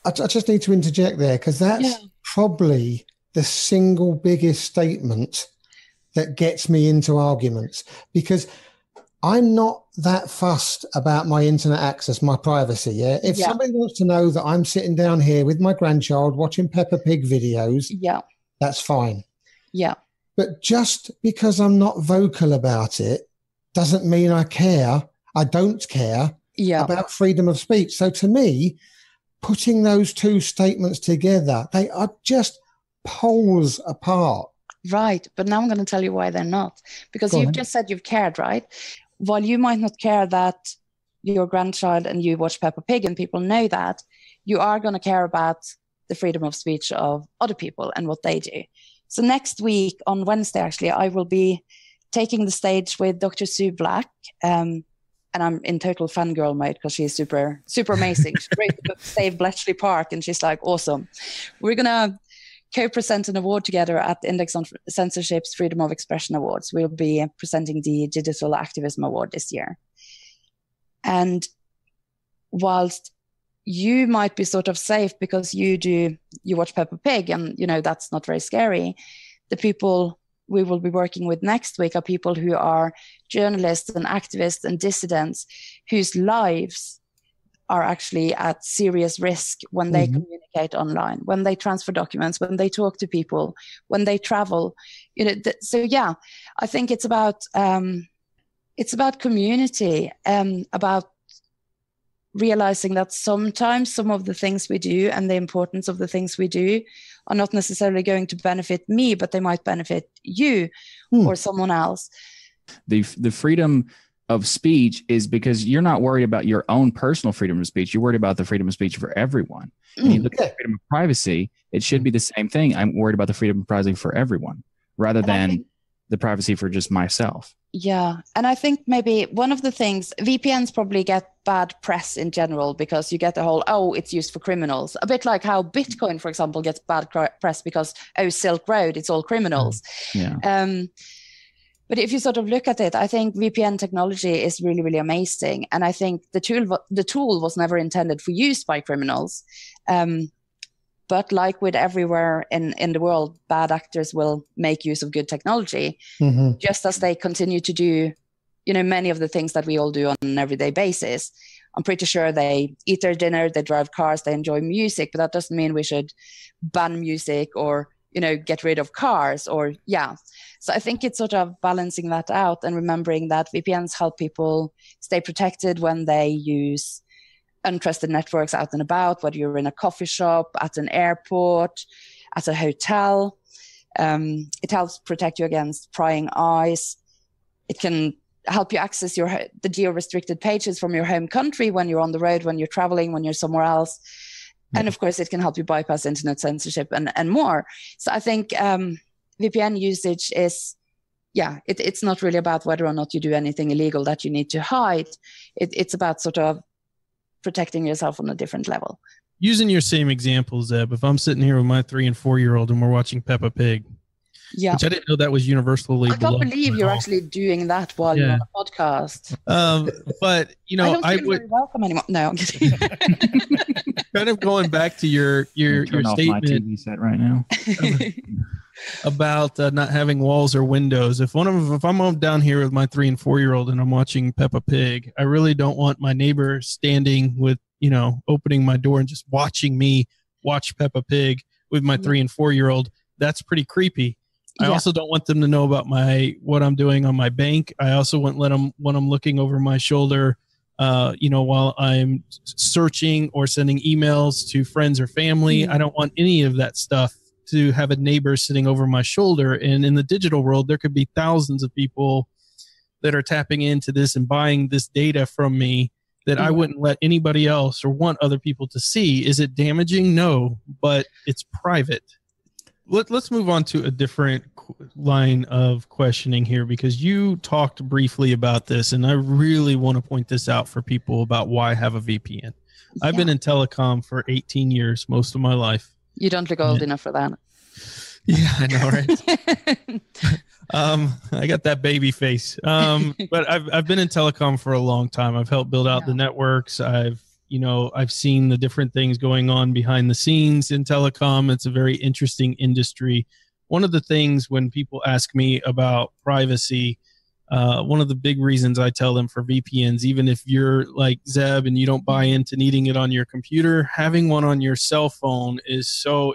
I just need to interject there because that's probably the single biggest statement that gets me into arguments, because I'm not that fussed about my internet access, my privacy. If somebody wants to know that I'm sitting down here with my grandchild watching Peppa Pig videos, that's fine. Yeah. But just because I'm not vocal about it doesn't mean I care. I don't care about freedom of speech. So to me, putting those two statements together, they are just poles apart. Right. But now I'm going to tell you why they're not. Because you've just said you've cared, right? While you might not care that your grandchild and you watch Peppa Pig and people know that, you are going to care about the freedom of speech of other people and what they do. So next week, on Wednesday, actually, I will be taking the stage with Dr. Sue Black. And I'm in total fangirl mode because she's super, super amazing. She wrote the book Save Bletchley Park, and she's like, awesome. We're going to co-present an award together at the Index on Censorship's Freedom of Expression Awards. We'll be presenting the Digital Activism Award this year. And whilst you might be sort of safe because you watch Peppa Pig and, that's not very scary, the people we will be working with next week are people who are journalists and activists and dissidents whose lives are actually at serious risk when they communicate online, when they transfer documents, when they talk to people, when they travel. I think it's about community, about realizing that sometimes some of the things we do and the importance of the things we do are not necessarily going to benefit me, but they might benefit you or someone else. The freedom of speech is because you're not worried about your own personal freedom of speech. You're worried about the freedom of speech for everyone. And you look at freedom of privacy, it should be the same thing. I'm worried about the freedom of privacy for everyone rather than the privacy for just myself. Yeah. And I think maybe one of the things, VPNs probably get bad press in general because you get the whole, it's used for criminals. A bit like how Bitcoin, for example, gets bad press because, Silk Road, it's all criminals. Yeah. But if you sort of look at it, I think VPN technology is really, really amazing. And I think the tool was never intended for use by criminals. But like with everywhere in the world, bad actors will make use of good technology, just as they continue to do, many of the things that we all do on an everyday basis. I'm pretty sure they eat their dinner, they drive cars, they enjoy music, but that doesn't mean we should ban music or, get rid of cars So I think it's sort of balancing that out and remembering that VPNs help people stay protected when they use untrusted networks out and about, whether you're in a coffee shop, at an airport, at a hotel. It helps protect you against prying eyes. It can help you access the geo-restricted pages from your home country when you're on the road, when you're traveling, when you're somewhere else. And of course, it can help you bypass internet censorship and more. So I think VPN usage is, it's not really about whether or not you do anything illegal that you need to hide. It's about sort of protecting yourself on a different level. Using your same example, Zeb, if I'm sitting here with my 3 and 4 year old and we're watching Peppa Pig, which I didn't know that was universally. I can't believe you're actually doing that while you're on a podcast. But I don't feel very welcome anymore. No, I'm kidding. Kind of going back to your turn off statement my TV set right now about not having walls or windows. If I'm down here with my 3 and 4 year old and I'm watching Peppa Pig, I really don't want my neighbor standing with opening my door and just watching me watch Peppa Pig with my 3 and 4 year old. That's pretty creepy. I also don't want them to know about what I'm doing on my bank. I also won't let them when I'm looking over my shoulder, while I'm searching or sending emails to friends or family. I don't want any of that stuff to have a neighbor sitting over my shoulder. And in the digital world, there could be thousands of people that are tapping into this and buying this data from me that I wouldn't let anybody else or want other people to see. Is it damaging? No, but it's private. Let's move on to a different line of questioning here, because you talked briefly about this, and I really want to point this out for people about why have a VPN. I've been in telecom for 18 years, most of my life. You don't look old enough for that. Yeah, I know, right? I got that baby face. But I've been in telecom for a long time. I've helped build out the networks. I've seen the different things going on behind the scenes in telecom. It's a very interesting industry. One of the things when people ask me about privacy, one of the big reasons I tell them for VPNs, even if you're like Zeb and you don't buy into needing it on your computer, having one on your cell phone is so,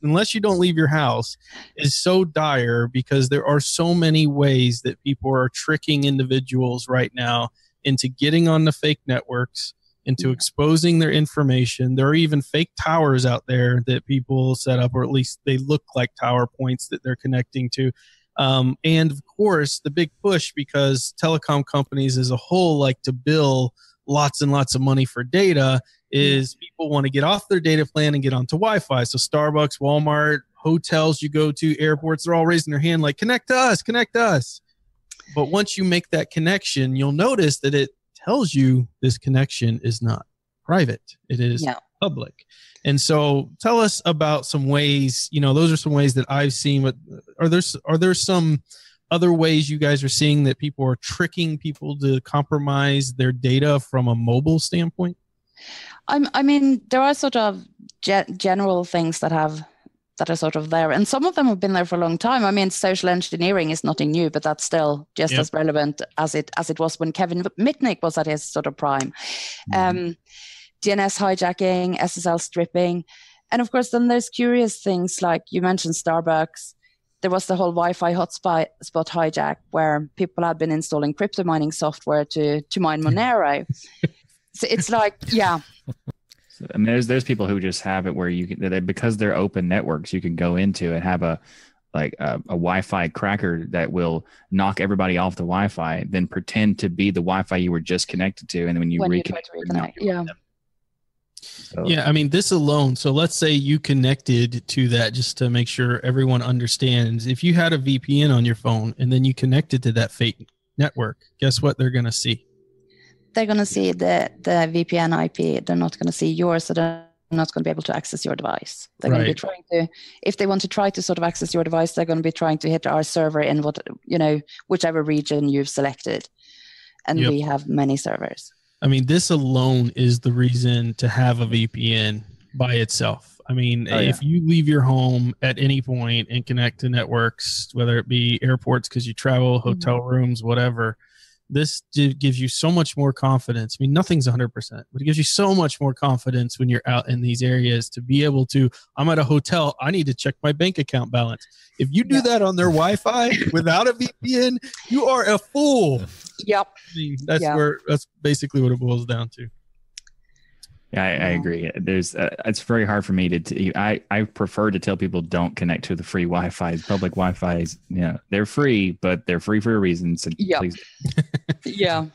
unless you don't leave your house, is so dire, because there are so many ways that people are tricking individuals right now into getting on the fake networks, into exposing their information. There are even fake towers out there that people set up, or at least they look like tower points that they're connecting to. And of course, the big push, because telecom companies as a whole like to bill lots and lots of money for data, is people want to get off their data plan and get onto Wi-Fi. So Starbucks, Walmart, hotels you go to, airports, they're all raising their hand like, connect to us, connect to us. But once you make that connection, you'll notice that it tells you this connection is not private. It is public. And so tell us about some ways, those are some ways that I've seen, but are there some other ways you guys are seeing that people are tricking people to compromise their data from a mobile standpoint? I mean, there are sort of general things that are sort of there, and some of them have been there for a long time. I mean, social engineering is nothing new, but that's still just as relevant as it was when Kevin Mitnick was at his sort of prime. DNS hijacking, SSL stripping, and of course then there's curious things like you mentioned Starbucks. There was the whole Wi-Fi hotspot hijack where people had been installing crypto mining software to mine Monero. So it's like, So, I mean, there's people who just have it where you can, because they're open networks, you can go into and have a Wi-Fi cracker that will knock everybody off the Wi-Fi, then pretend to be the Wi-Fi you were just connected to, and then when you reconnect, So. Yeah, I mean, this alone, so let's say you connected to that, just to make sure everyone understands. If you had a VPN on your phone and then you connected to that fake network, guess what they're going to see? They're going to see the VPN IP. They're not going to see yours, so they're not going to be able to access your device. They're going to be trying to, if they want to try to sort of access your device, they're going to be trying to hit our server in whichever region you've selected. And we have many servers. I mean, this alone is the reason to have a VPN by itself. I mean, if you leave your home at any point and connect to networks, whether it be airports because you travel, hotel rooms, whatever, this gives you so much more confidence. I mean, nothing's 100%, but it gives you so much more confidence when you're out in these areas to be able to, I'm at a hotel, I need to check my bank account balance. If you do that on their Wi-Fi without a VPN, you are a fool. Yep. I mean, that's basically what it boils down to. Yeah, I agree. It's very hard for me to. I prefer to tell people don't connect to the free Wi-Fi. Public Wi-Fi's, they're free, but they're free for a reason. So please. Yeah.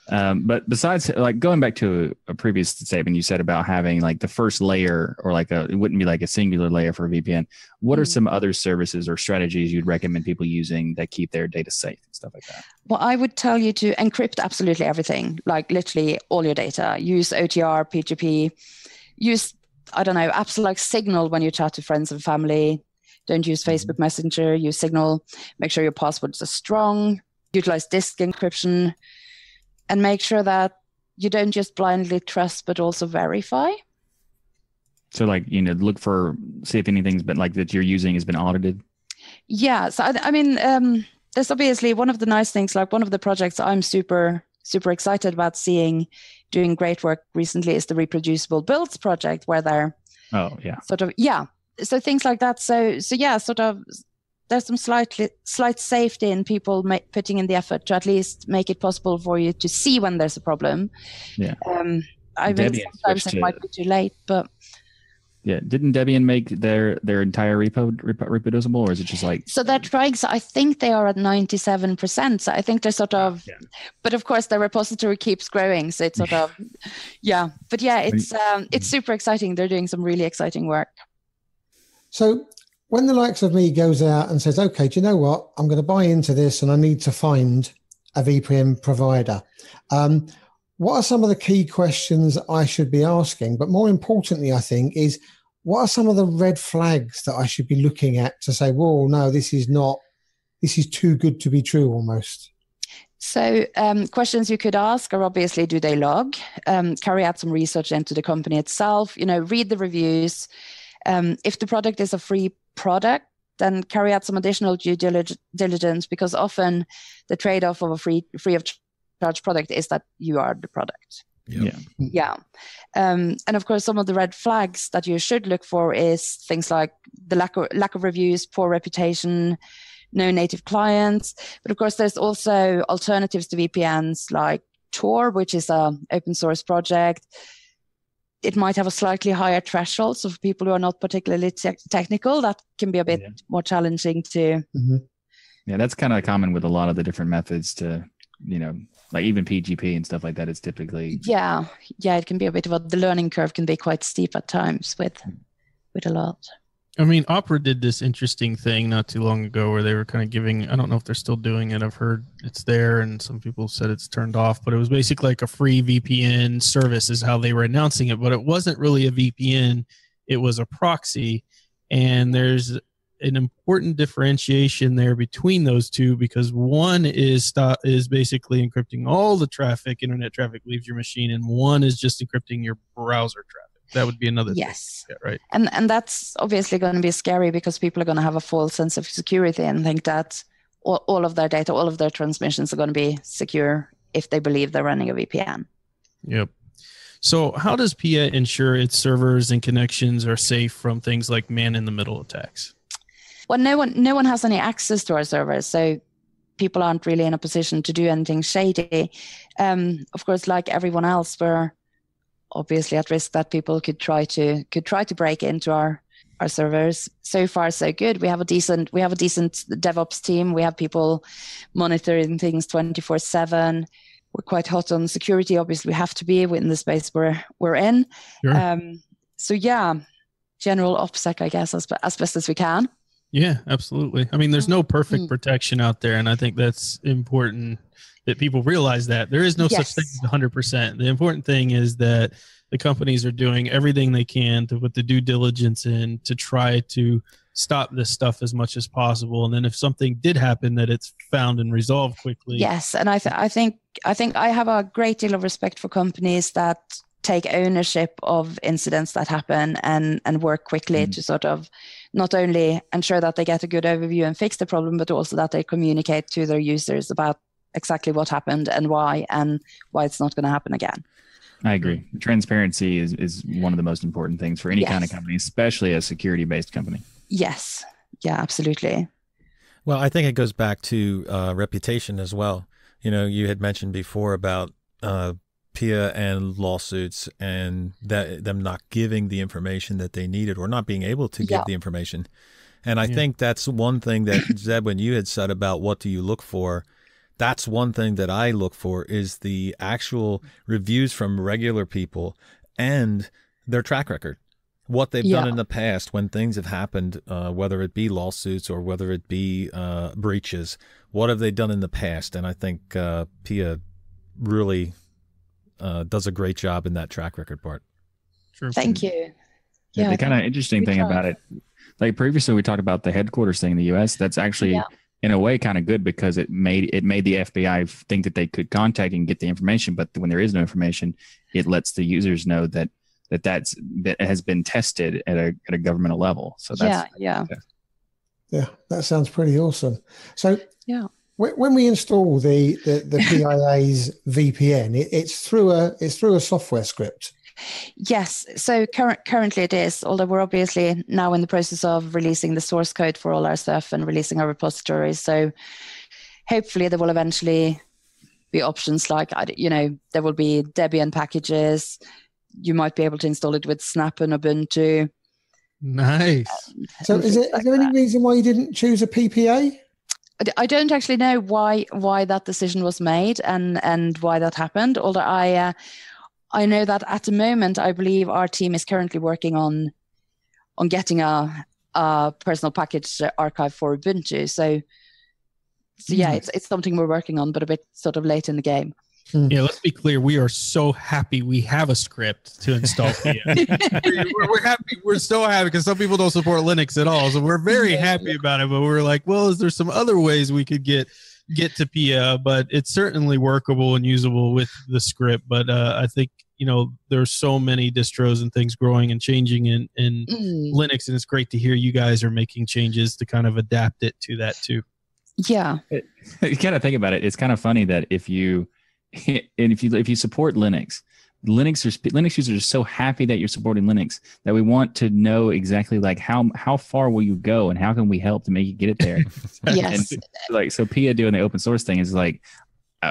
But besides, like going back to a previous statement you said about having like the first layer, or like it wouldn't be like a singular layer for a VPN. What are some other services or strategies you'd recommend people using that keep their data safe and stuff like that? Well, I would tell you to encrypt absolutely everything, like literally all your data. Use OTR, PGP. Use, I don't know, apps like Signal when you chat to friends and family. Don't use Facebook Messenger. Use Signal. Make sure your passwords are strong. Utilize disk encryption. And make sure that you don't just blindly trust, but also verify. So like, look for, see if anything's been like that you're using has been audited. Yeah. So, I mean, there's obviously one of the nice things, like one of the projects I'm super, super excited about seeing doing great work recently is the Reproducible Builds project, where they're so things like that. So yeah, sort of, there's some slight safety in people putting in the effort to at least make it possible for you to see when there's a problem. Yeah. I mean, sometimes it might be too late, but. Yeah. Didn't Debian make their entire repo reproducible, or is it just like? So they're trying. So I think they are at 97%. So I think they're sort of, but of course the repository keeps growing. So it's sort of, yeah. But yeah, it's super exciting. They're doing some really exciting work. So when the likes of me goes out and says, okay, do you know what? I'm going to buy into this and I need to find a VPN provider. What are some of the key questions I should be asking? But more importantly, I think, is what are some of the red flags that I should be looking at to say, whoa, no, this is too good to be true almost? So questions you could ask are obviously, do they log? Carry out some research into the company itself, read the reviews. If the product is a free product, then carry out some additional due diligence, because often the trade-off of a free of charge product is that you are the product. Yeah. And of course, some of the red flags that you should look for is things like the lack of reviews, poor reputation, no native clients. But of course, there's also alternatives to VPNs like Tor, which is an open source project. It might have a slightly higher threshold. So for people who are not particularly technical, that can be a bit more challenging to. Yeah, that's kind of common with a lot of the different methods to, like even PGP and stuff like that. It's typically. Yeah, it can be a bit of the learning curve can be quite steep at times with a lot. I mean, Opera did this interesting thing not too long ago where they were kind of giving, I don't know if they're still doing it. I've heard it's there and some people said it's turned off, but it was basically like a free VPN service is how they were announcing it, but it wasn't really a VPN. It was a proxy. And there's an important differentiation there between those two, because one is basically encrypting all the traffic, internet traffic leaves your machine, and one is just encrypting your browser traffic. That would be another thing. Yeah, right. And that's obviously going to be scary, because people are going to have a false sense of security and think that all of their data, all of their transmissions are going to be secure if they believe they're running a VPN. Yep. So how does PIA ensure its servers and connections are safe from things like man-in-the-middle attacks? Well, no one has any access to our servers, so people aren't really in a position to do anything shady. Of course, like everyone else, we're obviously at risk that people could try to break into our servers. So far, so good. We have a decent DevOps team. We have people monitoring things 24/7. We're quite hot on security. Obviously, we have to be in the space we're in. Sure. So yeah, general OPSEC, I guess, as best as we can. Yeah, absolutely. I mean, there's no perfect protection out there, and I think that's important that people realize that there is no such thing as 100%. The important thing is that the companies are doing everything they can to put the due diligence in to try to stop this stuff as much as possible. And then if something did happen, that it's found and resolved quickly. Yes, and I think I have a great deal of respect for companies that take ownership of incidents that happen and work quickly to sort of not only ensure that they get a good overview and fix the problem, but also that they communicate to their users about exactly what happened and why it's not going to happen again. I agree. Transparency is one of the most important things for any kind of company, especially a security-based company. Yes. Yeah, absolutely. Well, I think it goes back to reputation as well. You know, you had mentioned before about PIA and lawsuits and them not giving the information that they needed or not being able to give the information. And I think that's one thing that, Zeb, when you had said about what do you look for, that's one thing that I look for is the actual reviews from regular people and their track record. What they've done in the past when things have happened, whether it be lawsuits or whether it be breaches, what have they done in the past? And I think PIA really does a great job in that track record part. True. Thank you. Yeah, the kind of interesting thing about it, like previously we talked about the headquarters thing in the U.S. That's actually in a way kind of good because it made the FBI think that they could contact and get the information, but when there is no information, it lets the users know that has been tested at a governmental level. So that's yeah, that sounds pretty awesome. So when we install the PIA's VPN, it's through a software script. Yes. So currently it is, although we're obviously now in the process of releasing the source code for all our stuff and releasing our repositories. So hopefully there will eventually be options like, there will be Debian packages. You might be able to install it with Snap and Ubuntu. Nice. So is there any reason why you didn't choose a PPA? I don't actually know why that decision was made and why that happened. Although I know that at the moment, I believe our team is currently working on getting a personal package archive for Ubuntu. So yeah, it's something we're working on, but a bit sort of late in the game. Yeah, let's be clear. We are so happy we have a script to install PIA. we're happy. We're so happy because some people don't support Linux at all. So we're very happy about it. But we're like, well, is there some other ways we could get to PIA? But it's certainly workable and usable with the script. But I think, there's so many distros and things growing and changing in Linux. And it's great to hear you guys are making changes to kind of adapt it to that too. Yeah. You kind of think about it. It's kind of funny that if you support Linux users are so happy that you're supporting Linux that we want to know exactly like how far will you go and how can we help to make you get it there. Yes. And so PIA doing the open source thing is like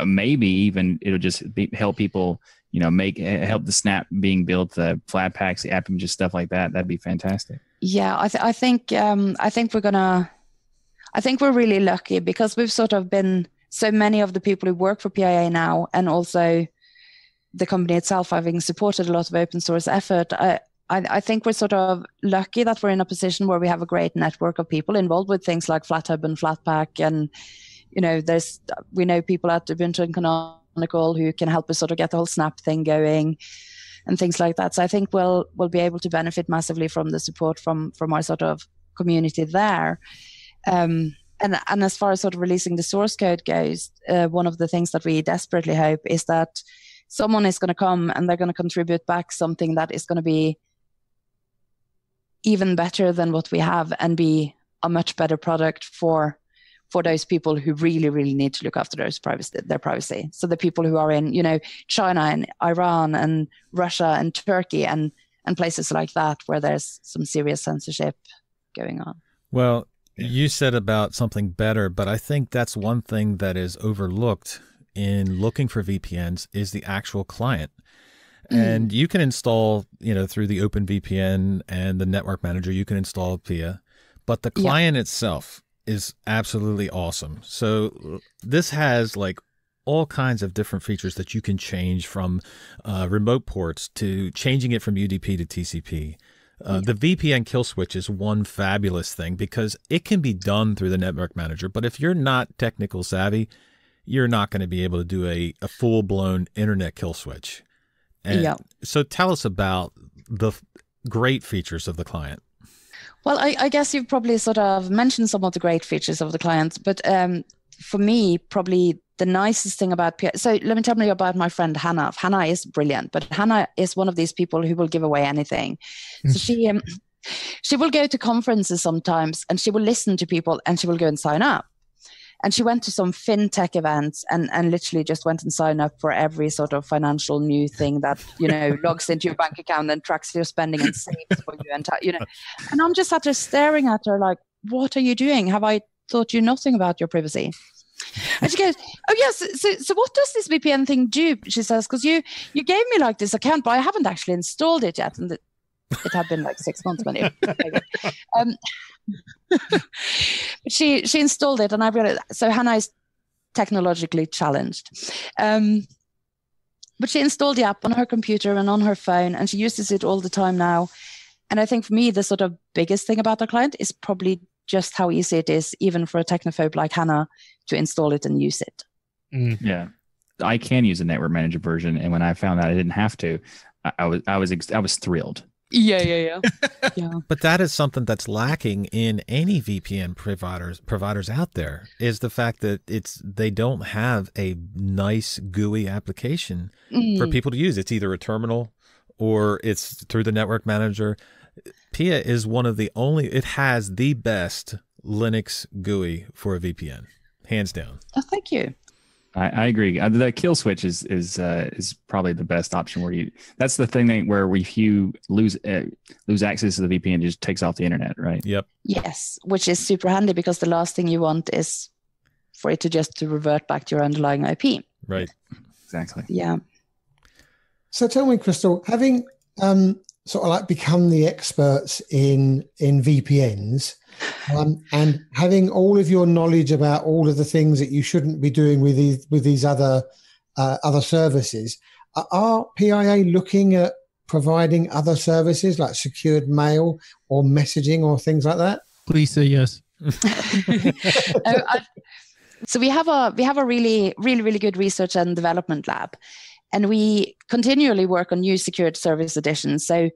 maybe even it'll just help people help the Snap being built, the flat packs, the app images, stuff like that. That'd be fantastic. Yeah, I think we're really lucky because we've sort of been so many of the people who work for PIA now, and also the company itself having supported a lot of open source effort. I think we're sort of lucky that we're in a position where we have a great network of people involved with things like FlatHub and Flatpak, and we know people at Ubuntu and Canonical who can help us sort of get the whole Snap thing going and things like that. So I think we'll be able to benefit massively from the support from our sort of community there. And as far as sort of releasing the source code goes, one of the things that we desperately hope is that someone is going to come and they're going to contribute back something that is going to be even better than what we have and be a much better product for those people who really, really need to look after their privacy. So the people who are in, China and Iran and Russia and Turkey and places like that where there's some serious censorship going on. Well, you said about something better, but I think that's one thing that is overlooked in looking for VPNs is the actual client. And you can install, through the OpenVPN and the network manager, you can install PIA, but the client itself is absolutely awesome. So this has like all kinds of different features that you can change from remote ports to changing it from UDP to TCP. The VPN kill switch is one fabulous thing because it can be done through the network manager. But if you're not technical savvy, you're not going to be able to do a full-blown internet kill switch. And so tell us about the great features of the client. Well, I guess you've probably sort of mentioned some of the great features of the client, but for me, probably the nicest thing about PIA. So let me tell you about my friend Hannah. Hannah is brilliant, but Hannah is one of these people who will give away anything. So she will go to conferences sometimes, and she will listen to people, and she will go and sign up. And she went to some fintech events and literally just went and signed up for every sort of financial new thing that, logs into your bank account and tracks your spending and saves for you. And I'm just sat there staring at her like, what are you doing? Have I taught you nothing about your privacy? And she goes, oh yes, so what does this VPN thing do? She says, because you gave me like this account, but I haven't actually installed it yet. And it had been like 6 months when she installed it, and I realized, so Hannah is technologically challenged. But she installed the app on her computer and on her phone, and she uses it all the time now. And I think for me, the sort of biggest thing about the client is probably just how easy it is, even for a technophobe like Hannah, to install it and use it. Yeah, I can use a network manager version, and when I found out I didn't have to, I was thrilled. Yeah. But that is something that's lacking in any VPN providers out there, is the fact that they don't have a nice GUI application for people to use. It's either a terminal or it's through the network manager. PIA is one of the only, it has the best Linux GUI for a VPN, hands down. Oh, thank you. I agree. The kill switch is probably the best option where that's the thing where if you lose access to the VPN, it just takes off the internet, right? Yep. Yes, which is super handy because the last thing you want is for it to revert back to your underlying IP. Right. Exactly. Yeah. So tell me, Christel, having sort of like become the experts in VPNs, and having all of your knowledge about all of the things that you shouldn't be doing with these other services, are PIA looking at providing other services like secured mail or messaging or things like that? Please say yes. So we have a really, really, really good research and development lab, and we continually work on new secured service editions. So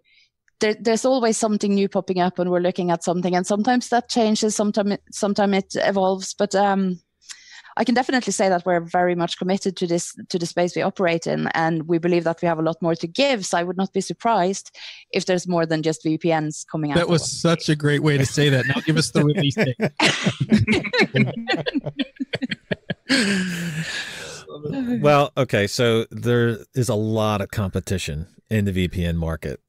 there's always something new popping up, and we're looking at something, and sometimes that changes, sometimes it evolves. But I can definitely say that we're very much committed to the space we operate in, and we believe that we have a lot more to give. So I would not be surprised if there's more than just VPNs coming out. That was such a great way to say that. Now give us the release date. Well, okay, so there is a lot of competition in the VPN market.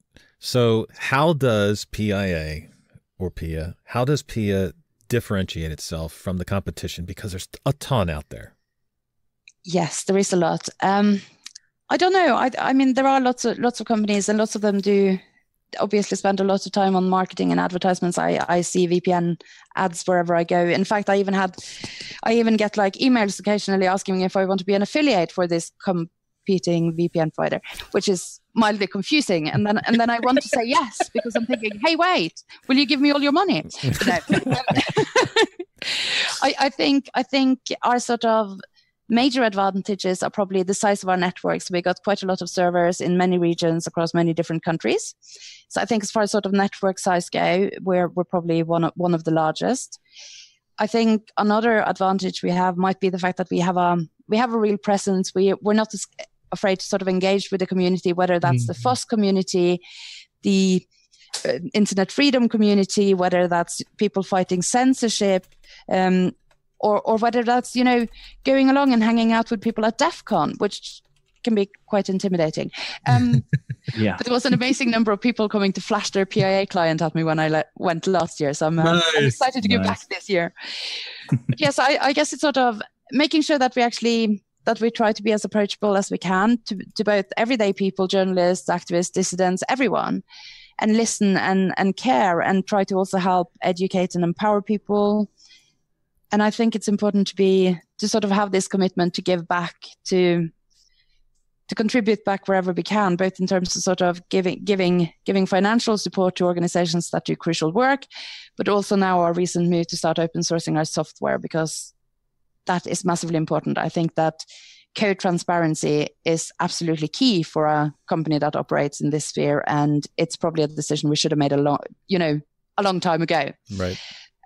So how does PIA differentiate itself from the competition? Because there's a ton out there. Yes, there is a lot. I don't know. I mean, there are lots of companies, and lots of them do obviously spend a lot of time on marketing and advertisements. I see VPN ads wherever I go. In fact, I even get like emails occasionally asking me if I want to be an affiliate for this competing VPN provider, which is mildly confusing. And then I want to say yes, because I'm thinking, hey, wait, will you give me all your money? No. I think our sort of major advantages are probably the size of our networks. We got quite a lot of servers in many regions across many different countries. So I think as far as sort of network size go, we're probably one of the largest. I think another advantage we have might be the fact that we have a real presence. We're not afraid to sort of engage with the community, whether that's the FOSS community, the internet freedom community, whether that's people fighting censorship, or whether that's, going along and hanging out with people at DEF CON, which can be quite intimidating. Yeah. But there was an amazing number of people coming to flash their PIA client at me when I went last year. So I'm excited to go back this year. But yes, I guess it's sort of making sure that we try to be as approachable as we can to both everyday people, journalists, activists, dissidents, everyone, and listen and care, and try to also help educate and empower people. And I think it's important to sort of have this commitment to give back, to contribute back wherever we can, both in terms of sort of giving financial support to organizations that do crucial work, but also now our recent move to start open sourcing our software, because that is massively important. I think that code transparency is absolutely key for a company that operates in this sphere, and it's probably a decision we should have made a long time ago. Right.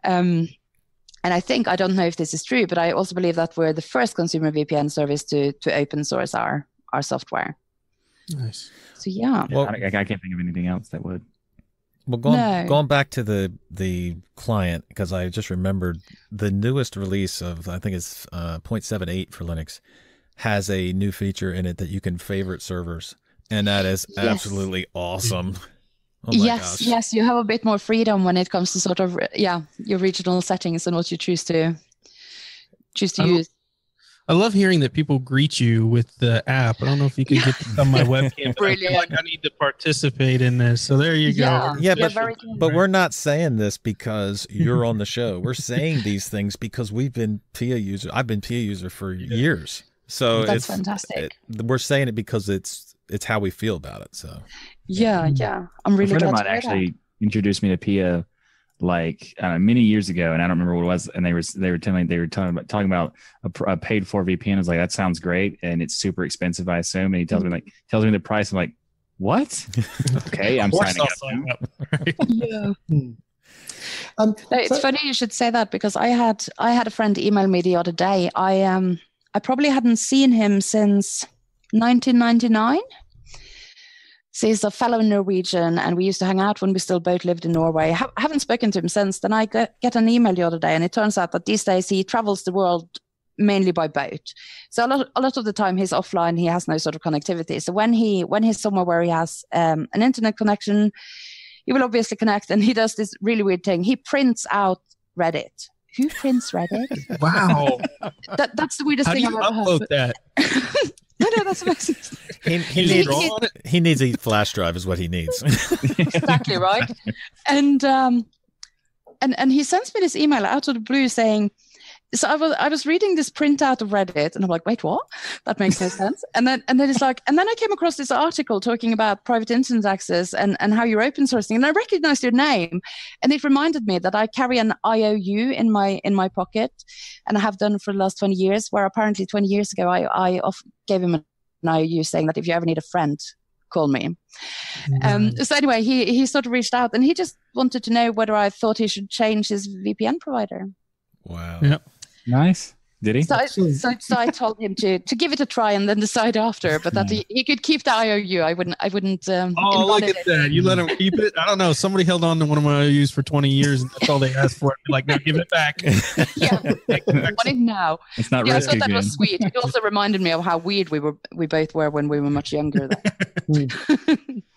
And And I don't know if this is true, but I also believe that we're the first consumer VPN service to open source our software. Nice. So yeah. Well, I can't think of anything else that would. Well, going back to the client, because I just remembered the newest release of, I think it's 0.78 for Linux, has a new feature in it that you can favorite servers, and that is absolutely awesome. Oh my gosh. Yes, you have a bit more freedom when it comes to sort of your regional settings and what you choose to use. I love hearing that people greet you with the app. I don't know if you could get this on my webcam. But I feel like I need to participate in this. So there you go. Yeah, but we're not saying this because you're on the show. We're saying these things because we've been PIA user. I've been PIA user for years. So that's fantastic. We're saying it because it's how we feel about it. So yeah, I'm really glad to hear that. Actually introduced me to PIA like many years ago, and I don't remember what it was. And they were talking about a paid for VPN. I was like, that sounds great, and it's super expensive, I assume. And he tells me the price. I'm like, what? Okay, I'm signing up. Yeah. It's funny you should say that, because I had a friend email me the other day. I probably hadn't seen him since 1999. So he's a fellow Norwegian, and we used to hang out when we still both lived in Norway. I haven't spoken to him since. Then I get an email the other day, and it turns out that these days he travels the world mainly by boat. So a lot of the time he's offline. He has no sort of connectivity. So when he's somewhere where he has an internet connection, he will obviously connect, and he does this really weird thing. He prints out Reddit. Who prints Reddit? Wow. That's the weirdest thing I've ever heard. How do you upload that? No, that's amazing. He needs a flash drive is what he needs. Exactly, right? And he sends me this email out of the blue saying, so I was reading this printout of Reddit, and I'm like, wait, what? That makes no sense. And then it's like, and then I came across this article talking about private internet access and how you're open sourcing, and I recognized your name, and it reminded me that I carry an IOU in my pocket, and I have done for the last 20 years. Where apparently 20 years ago I gave him an IOU saying that if you ever need a friend, call me. So anyway, he sort of reached out, and he just wanted to know whether I thought he should change his VPN provider. Wow. Yep. Nice. Did he? So I told him to give it a try and then decide after, but that he could keep the IOU. I wouldn't. Oh, look at that! You let him keep it. I don't know. Somebody held on to one of my IOUs for 20 years, and that's all they asked for. Like, now give it back. Yeah, I want it now. It's not risky. I thought that again. was sweet. It also reminded me of how weird we both were when we were much younger.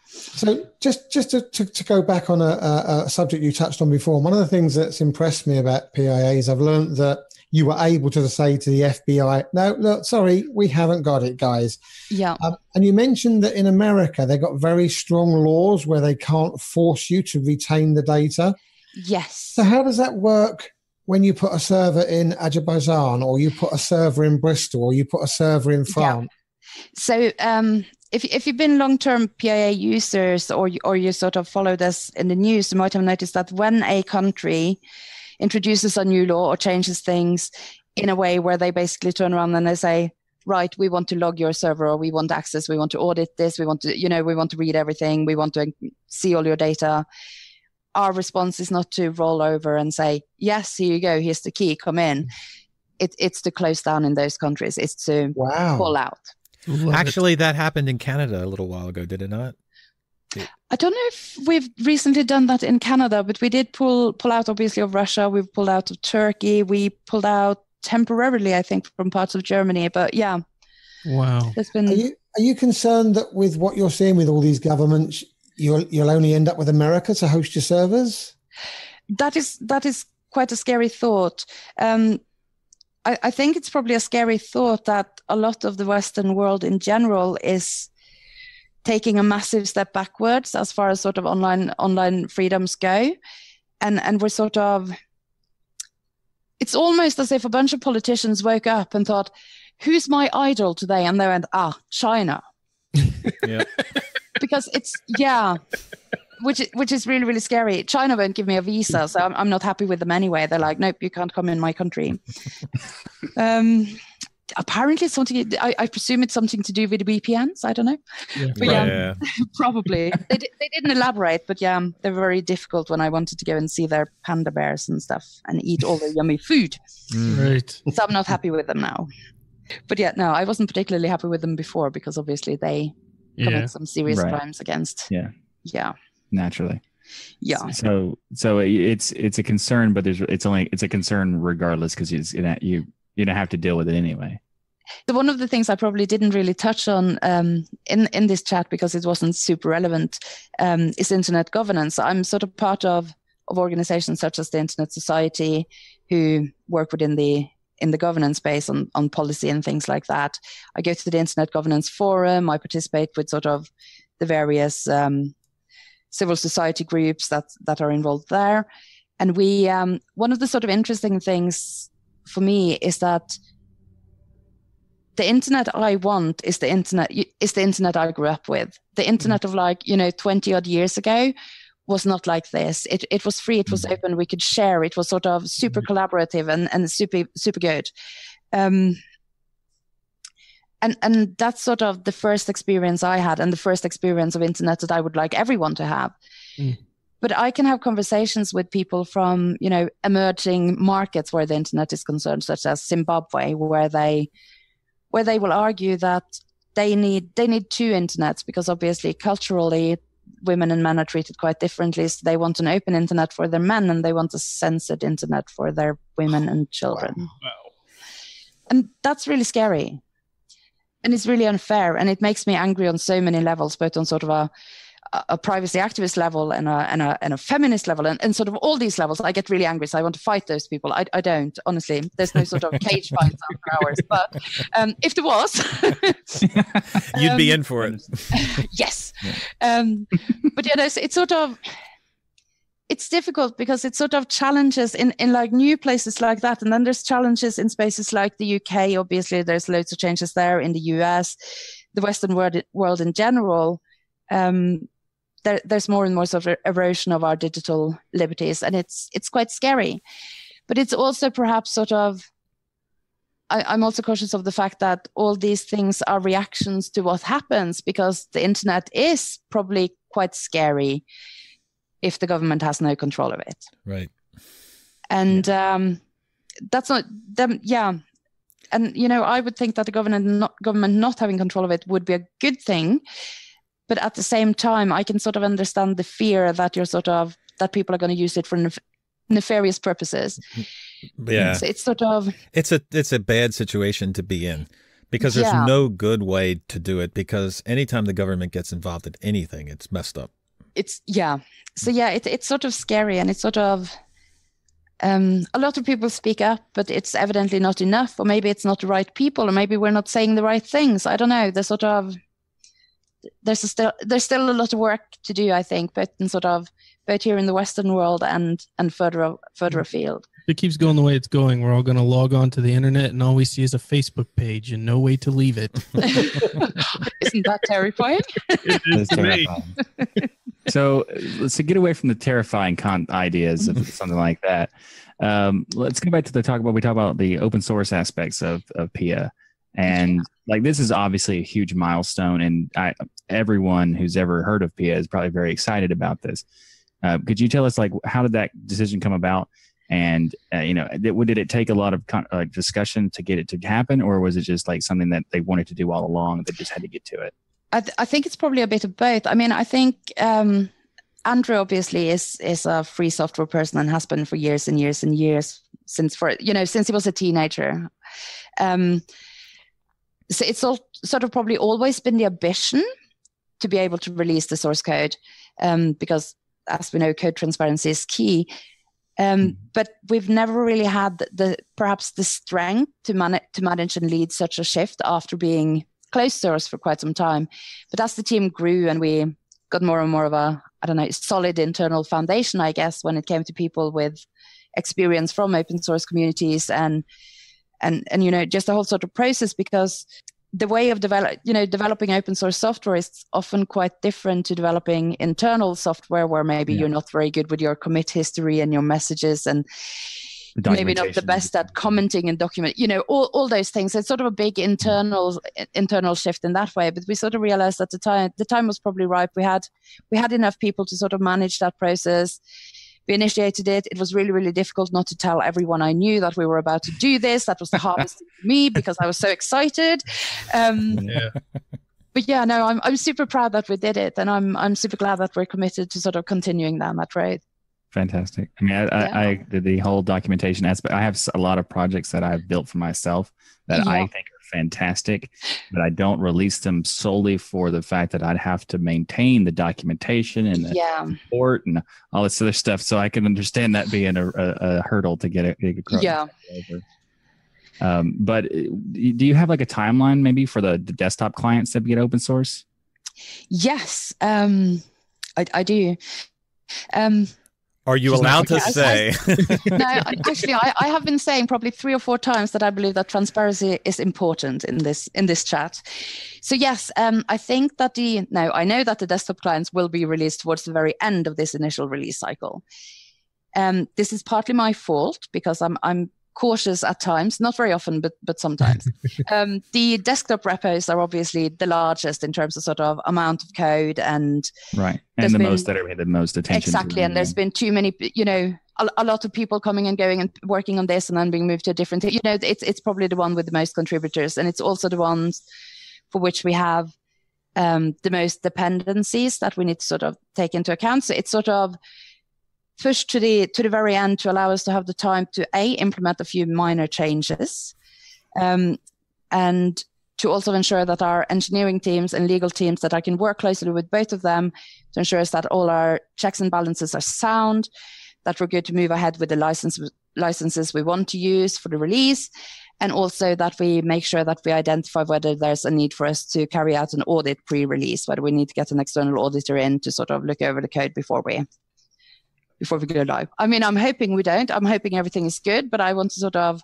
So just to go back on a subject you touched on before, one of the things that's impressed me about PIA is I've learned that you were able to say to the FBI, no, look, sorry, we haven't got it, guys. Yeah. And you mentioned that in America, they got very strong laws where they can't force you to retain the data. Yes. So how does that work when you put a server in Azerbaijan, or you put a server in Bristol, or you put a server in France? Yeah. So if you've been long-term PIA users, or you sort of follow this in the news, you might have noticed that when a country introduces a new law or changes things in a way where they basically turn around and they say, right, we want to log your server, or we want access, we want to audit this, we want to read everything, we want to see all your data. Our response is not to roll over and say, yes, here you go, here's the key, come in. It's to close down in those countries. It's to pull out. Actually, that happened in Canada a little while ago, did it not? I don't know if we've recently done that in Canada, but we did pull out, obviously, of Russia. We've pulled out of Turkey. We pulled out temporarily, I think, from parts of Germany. But yeah. Wow. It's been... Are you concerned that with what you're seeing with all these governments, you'll only end up with America to host your servers? That is quite a scary thought. I think it's probably a scary thought that a lot of the Western world in general is taking a massive step backwards as far as sort of online freedoms go. And we're sort of, it's almost as if a bunch of politicians woke up and thought, who's my idol today? And they went, China. Yeah. Because it's, which is really, really scary. China won't give me a visa, so I'm not happy with them anyway. They're like, nope, you can't come in my country. apparently it's something, I presume it's something to do with the VPNs. I don't know. Yeah. Probably. They didn't elaborate, but yeah, they were very difficult when I wanted to go and see their panda bears and stuff and eat all their yummy food. Right. So I'm not happy with them now. But yeah, no, I wasn't particularly happy with them before because obviously they commit some serious crimes against. Yeah. Naturally. Yeah. So it's a concern, but it's a concern regardless because you don't have to deal with it anyway. So one of the things I probably didn't really touch on in this chat because it wasn't super relevant is internet governance. I'm sort of part of organizations such as the Internet Society who work within the governance space on policy and things like that. I go to the Internet Governance Forum. I participate with sort of the various civil society groups that are involved there. And we one of the sort of interesting things for me is that the internet I want is the internet I grew up with. The internet of 20 odd years ago was not like this. It was free, it was open, we could share, it was sort of super collaborative and super good. And that's sort of the first experience I had and the first experience of internet that I would like everyone to have. But I can have conversations with people from, emerging markets where the internet is concerned, such as Zimbabwe, where they will argue that they need two internets because obviously culturally women and men are treated quite differently. So they want an open internet for their men and they want a censored internet for their women and children. Wow. And that's really scary. And it's really unfair. And it makes me angry on so many levels, both on sort of a privacy activist level and a feminist level and sort of all these levels. I get really angry. So I want to fight those people. I don't, honestly. There's no sort of cage fights after hours. But if there was... You'd be in for it. Yes. But it's sort of... It's difficult because it sort of challenges in like new places like that. And then there's challenges in spaces like the UK. Obviously, there's loads of changes there in the US, the Western world in general. There's more and more sort of erosion of our digital liberties, and it's quite scary. But it's also perhaps sort of, I'm also cautious of the fact that all these things are reactions to what happens because the internet is probably quite scary if the government has no control of it. Right. And that's not them. Yeah. And, I would think that the government not having control of it would be a good thing. But at the same time, I can sort of understand the fear that that people are going to use it for nefarious purposes. Yeah. So it's sort of... It's a bad situation to be in because there's no good way to do it because anytime the government gets involved in anything, it's messed up. It's sort of scary and it's sort of... a lot of people speak up, but it's evidently not enough, or maybe it's not the right people, or maybe we're not saying the right things. I don't know. There's still a lot of work to do, I think, both here in the Western world and further afield. If it keeps going the way it's going, we're all going to log on to the internet and all we see is a Facebook page and no way to leave it. Isn't that terrifying? It is terrifying. So let's get away from the terrifying ideas of something like that. Let's go back to we talk about the open source aspects of PIA. And this is obviously a huge milestone, and everyone who's ever heard of PIA is probably very excited about this. Could you tell us how did that decision come about? And did it take a lot of discussion to get it to happen, or was it just something that they wanted to do all along? They just had to get to it. I think it's probably a bit of both. I mean, I think Andrew obviously is a free software person and has been for years and years and years since he was a teenager. So it's all sort of probably always been the ambition to be able to release the source code because, as we know, code transparency is key. But we've never really had perhaps the strength to manage and lead such a shift after being closed source for quite some time. But as the team grew and we got more and more of a, solid internal foundation, I guess, when it came to people with experience from open source communities and just the whole sort of process, because the way of developing open source software is often quite different to developing internal software where maybe you're not very good with your commit history and your messages. And maybe not the best at commenting and document, all those things. It's sort of a big internal shift in that way. But we sort of realized that the time was probably ripe. We had enough people to sort of manage that process. We initiated it. It was really, really difficult not to tell everyone I knew that we were about to do this. That was the hardest thing for me because I was so excited. But yeah, no, I'm super proud that we did it, and I'm super glad that we're committed to sort of continuing down that road. Fantastic. I mean, I did the whole documentation aspect. I have a lot of projects that I've built for myself that I think are fantastic, but I don't release them solely for the fact that I'd have to maintain the documentation and the support and all this other stuff. So I can understand that being a hurdle to get across. Yeah. But do you have like a timeline maybe for the desktop clients that get open source? Yes, I do. Are you allowed to say? No, actually, I have been saying probably 3 or 4 times that I believe that transparency is important in this chat. So yes, I think that I know that the desktop clients will be released towards the very end of this initial release cycle. This is partly my fault because I'm cautious at times, not very often, but sometimes. The desktop repos are obviously the largest in terms of sort of amount of code and and the most that are the most attention. Exactly, and there's been too many, a lot of people coming and going and working on this and then being moved to a different thing. It's probably the one with the most contributors, and it's also the ones for which we have the most dependencies that we need to sort of take into account. So it's sort of pushed to the very end to allow us to have the time to implement a few minor changes, and to also ensure that our engineering teams and legal teams, that I can work closely with both of them to ensure that all our checks and balances are sound, that we're good to move ahead with the licenses we want to use for the release, and also that we make sure that we identify whether there's a need for us to carry out an audit pre-release, whether we need to get an external auditor in to sort of look over the code before we go live. I mean, I'm hoping we don't. I'm hoping everything is good, but I want to sort of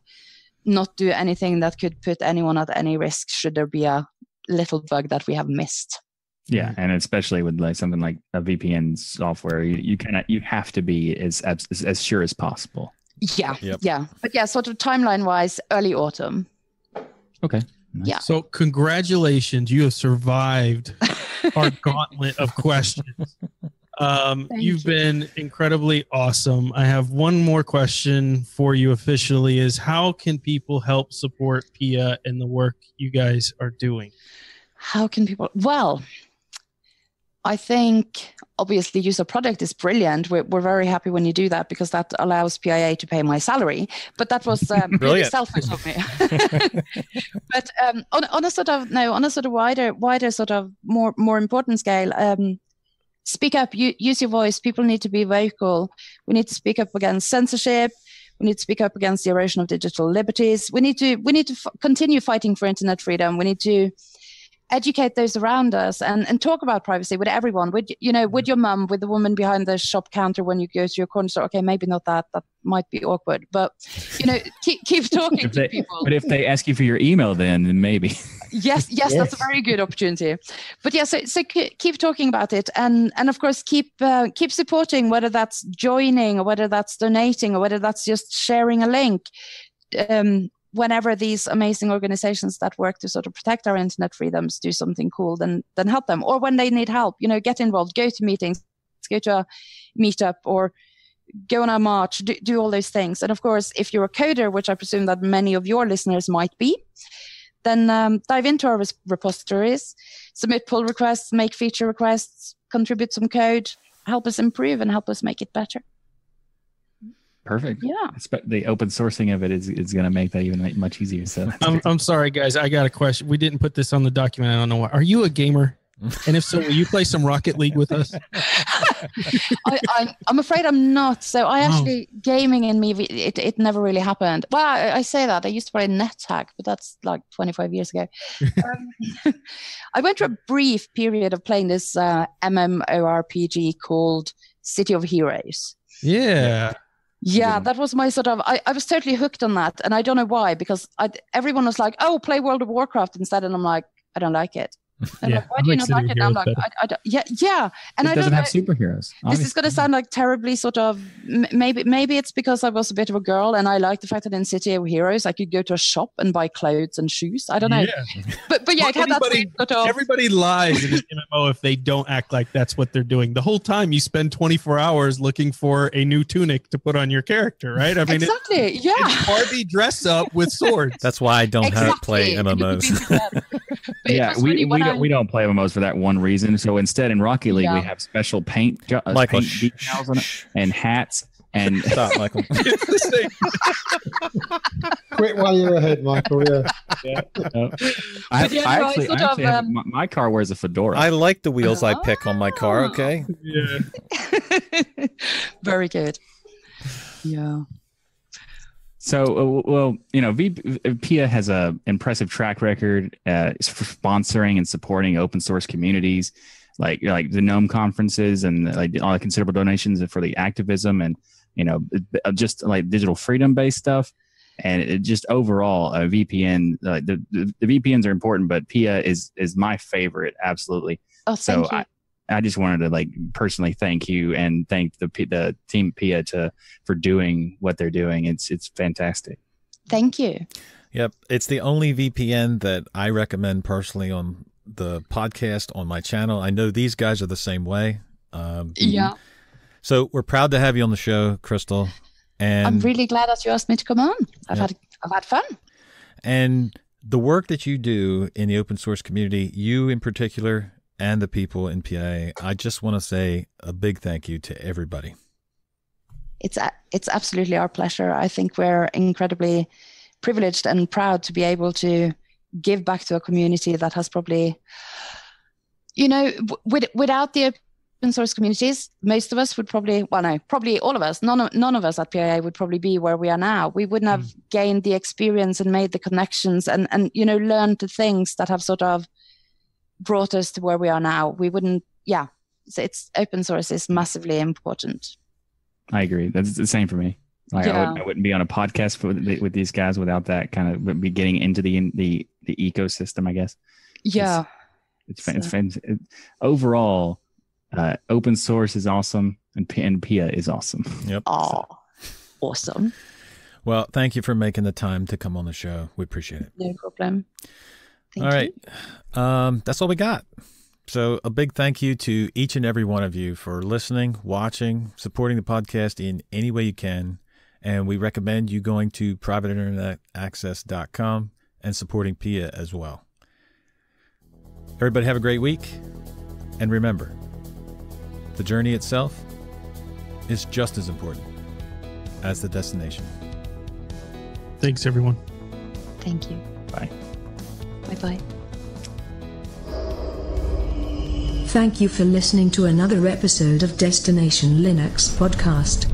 not do anything that could put anyone at any risk should there be a little bug that we have missed. Yeah, and especially with like something like a VPN software, you have to be as sure as possible. Yeah, but yeah, sort of timeline-wise, early autumn. Okay. Nice. Yeah. So congratulations, you have survived our gauntlet of questions. You've been incredibly awesome. I have one more question for you officially is how can people help support PIA and the work you guys are doing? How can people? Well, I think obviously user product is brilliant. We're very happy when you do that because that allows PIA to pay my salary. But that was really selfish of me. But on a sort of wider sort of more important scale, speak up, use your voice. People need to be vocal. We need to speak up against censorship. We need to speak up against the erosion of digital liberties. We need to continue fighting for internet freedom. We need to educate those around us and talk about privacy with everyone, with your mum, with the woman behind the shop counter when you go to your corner store. Okay, maybe not that might be awkward, but keep talking to people. But if they ask you for your email, then maybe. Yes, that's a very good opportunity. But yeah, so keep talking about it, and of course keep supporting, whether that's joining or whether that's donating or whether that's just sharing a link. Whenever these amazing organizations that work to sort of protect our internet freedoms do something cool, then help them. Or when they need help, get involved, go to meetings, go to a meetup, or go on a march, do all those things. And of course, if you're a coder, which I presume that many of your listeners might be, then dive into our repositories, submit pull requests, make feature requests, contribute some code, help us improve and help us make it better. Perfect. Yeah. The open sourcing of it is going to make that even much easier. So I'm sorry, guys. I got a question. We didn't put this on the document. I don't know why. Are you a gamer? And if so, will you play some Rocket League with us? I'm afraid I'm not. So I actually, gaming in me, it never really happened. Well, I say that. I used to play NetHack, but that's like 25 years ago. I went through a brief period of playing this MMORPG called City of Heroes. Yeah. Yeah, that was my sort of, I was totally hooked on that. And I don't know why, because everyone was like, oh, play World of Warcraft instead. And I'm like, I don't like it. And Yeah, like, why do you not like it? And I'm like, I don't, yeah. And It I doesn't don't have know. superheroes. This is going to sound like terribly sort of, maybe it's because I was a bit of a girl and I like the fact that in City of Heroes I could go to a shop and buy clothes and shoes. I don't know. Yeah. But yeah, it had that weird sort of, Everybody lies in an MMO if they don't act like that's what they're doing. The whole time you spend 24 hours looking for a new tunic to put on your character, right? I mean, exactly. it's Barbie dress up with swords. That's why I don't play MMOs. Yeah, we don't play MMOs for that one reason. So instead, in Rocket League, we have special paint Michael, decals on it and hats. And stop, Michael. Quit while you're ahead, Michael. Yeah. I actually have, my car wears a fedora. I like the wheels I pick on my car. Okay. Yeah. Very good. Yeah. So, PIA has an impressive track record for sponsoring and supporting open source communities, like the GNOME conferences and like all the considerable donations for the Activism and just like digital freedom based stuff. And it just overall, VPN, the VPNs are important, but PIA is my favorite, absolutely. Oh, thank you. I just wanted to like personally thank you and thank the team PIA for doing what they're doing. It's fantastic. Thank you. Yep. It's the only VPN that I recommend personally on the podcast on my channel. I know these guys are the same way. Yeah. So we're proud to have you on the show, Christel. And I'm really glad that you asked me to come on. I've had fun. And the work that you do in the open source community, you in particular, and the people in PIA, I just want to say a big thank you to everybody. It's absolutely our pleasure. I think we're incredibly privileged and proud to be able to give back to a community that has probably, without the open source communities, most of us would probably all of us, none of us at PIA would probably be where we are now. We wouldn't have gained the experience and made the connections and learned the things that have sort of brought us to where we are now. We wouldn't, so it's open source is massively important. I agree. That's the same for me. I wouldn't be on a podcast with these guys without that kind of be getting into the ecosystem, I guess. Yeah. It's overall, open source is awesome and PIA is awesome. Yep. Oh, awesome. Well, thank you for making the time to come on the show. We appreciate it. No problem. All right. That's all we got. So a big thank you to each and every one of you for listening, watching, supporting the podcast in any way you can. And we recommend you going to privateinternetaccess.com and supporting PIA as well. Everybody have a great week. And remember, the journey itself is just as important as the destination. Thanks, everyone. Thank you. Bye. Bye-bye. Thank you for listening to another episode of Destination Linux Podcast.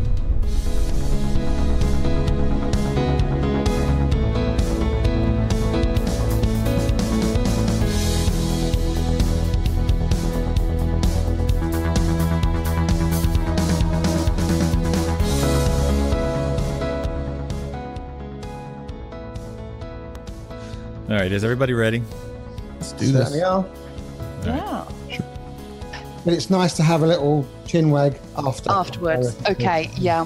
All right, is everybody ready? Let's do this. Certainly are. Yeah. But it's nice to have a little chin wag Afterwards. Okay, yeah.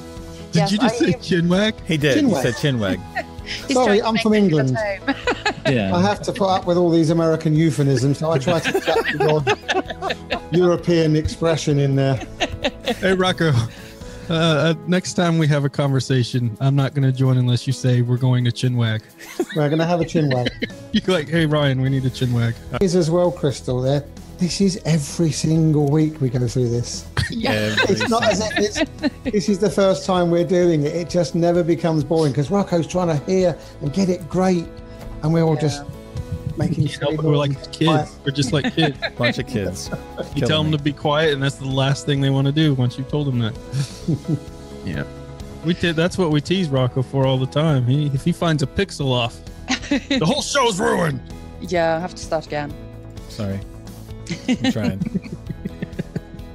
Did you just say chin wag? He did. Chinwag. He said chinwag. Sorry, I'm from England. Yeah. I have to put up with all these American euphemisms, so I try to get the odd European expression in there. Hey, Rocco. Next time we have a conversation, I'm not going to join unless you say we're going to chinwag. We're going to have a chin wag. You're like, hey, Ryan, we need a chinwag. Is as well, Christel, there. This is every single week we go through this. Yeah. It's not as if this is the first time we're doing it. It just never becomes boring because Rocco's trying to hear and get it great. And we're all just making sure we're like kids. We're just like kids. Bunch of kids. You tell them to be quiet, and that's the last thing they want to do once you've told them that. Yeah. That's what we tease Rocco for all the time. If he finds a pixel off, the whole show's ruined. Yeah, I have to start again. Sorry. I'm trying.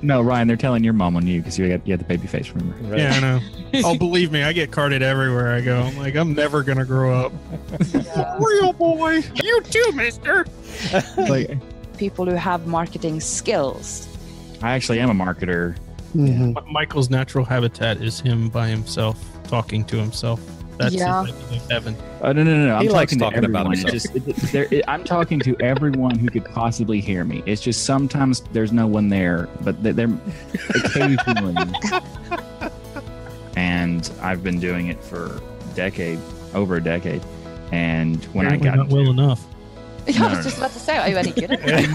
No, Ryan, they're telling your mom on you because you had the baby face, remember? Right. Yeah, I know. Oh, believe me, I get carded everywhere I go. I'm like, I'm never going to grow up. Real boy. You too, mister. Like, people who have marketing skills. I actually am a marketer. Michael's natural habitat is him by himself, talking to himself. That's heaven. Oh, no. He I'm likes talking to talking about everyone. I'm talking to everyone who could possibly hear me. It's just sometimes there's no one there, but they're occasionally. And I've been doing it for over a decade. And when I got not well enough. I was just about to say, are you any good at it?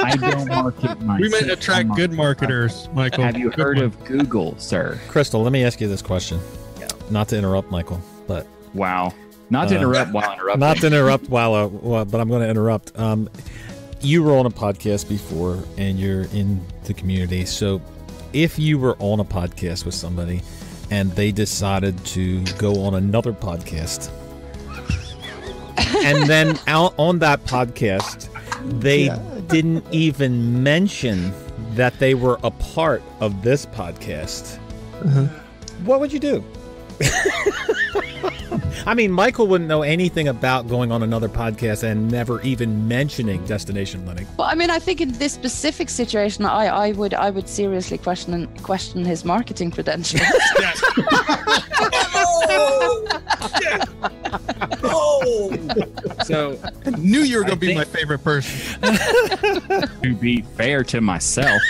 I don't market myself. We might attract good marketers, Michael. Have you heard of Google, sir? Christel, let me ask you this question. Not to interrupt, Michael, but wow, not to interrupt while interrupting. Not to interrupt while, but I'm going to interrupt. You were on a podcast before, and you're in the community. So, if you were on a podcast with somebody, and they decided to go on another podcast, and then out on that podcast, they didn't even mention that they were a part of this podcast, what would you do? I mean, Michael wouldn't know anything about going on another podcast and never even mentioning Destination Linux. Well, I mean, I think in this specific situation, I would seriously question his marketing credentials. So I knew you were going to be my favorite person. To be fair to myself,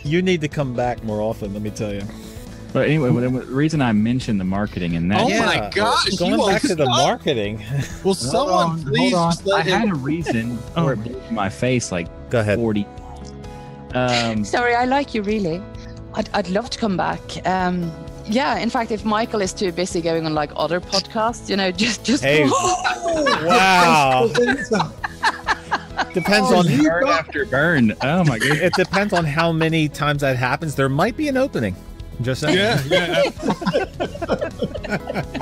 you need to come back more often. Let me tell you. But anyway, the reason I mentioned the marketing and that. Oh my gosh! Going back to the marketing. Will someone please? I had a reason for it blew in my face like Go ahead. 40. Sorry, I like you really. I'd love to come back. Yeah, in fact, if Michael is too busy going on like other podcasts, just. Hey, wow. Depends on burn after burn. Oh my goodness! It depends on how many times that happens. There might be an opening. Just saying. Yeah.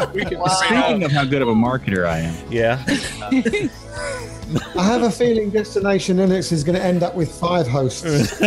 Speaking of how good of a marketer I am. Yeah. I have a feeling Destination Linux is going to end up with 5 hosts.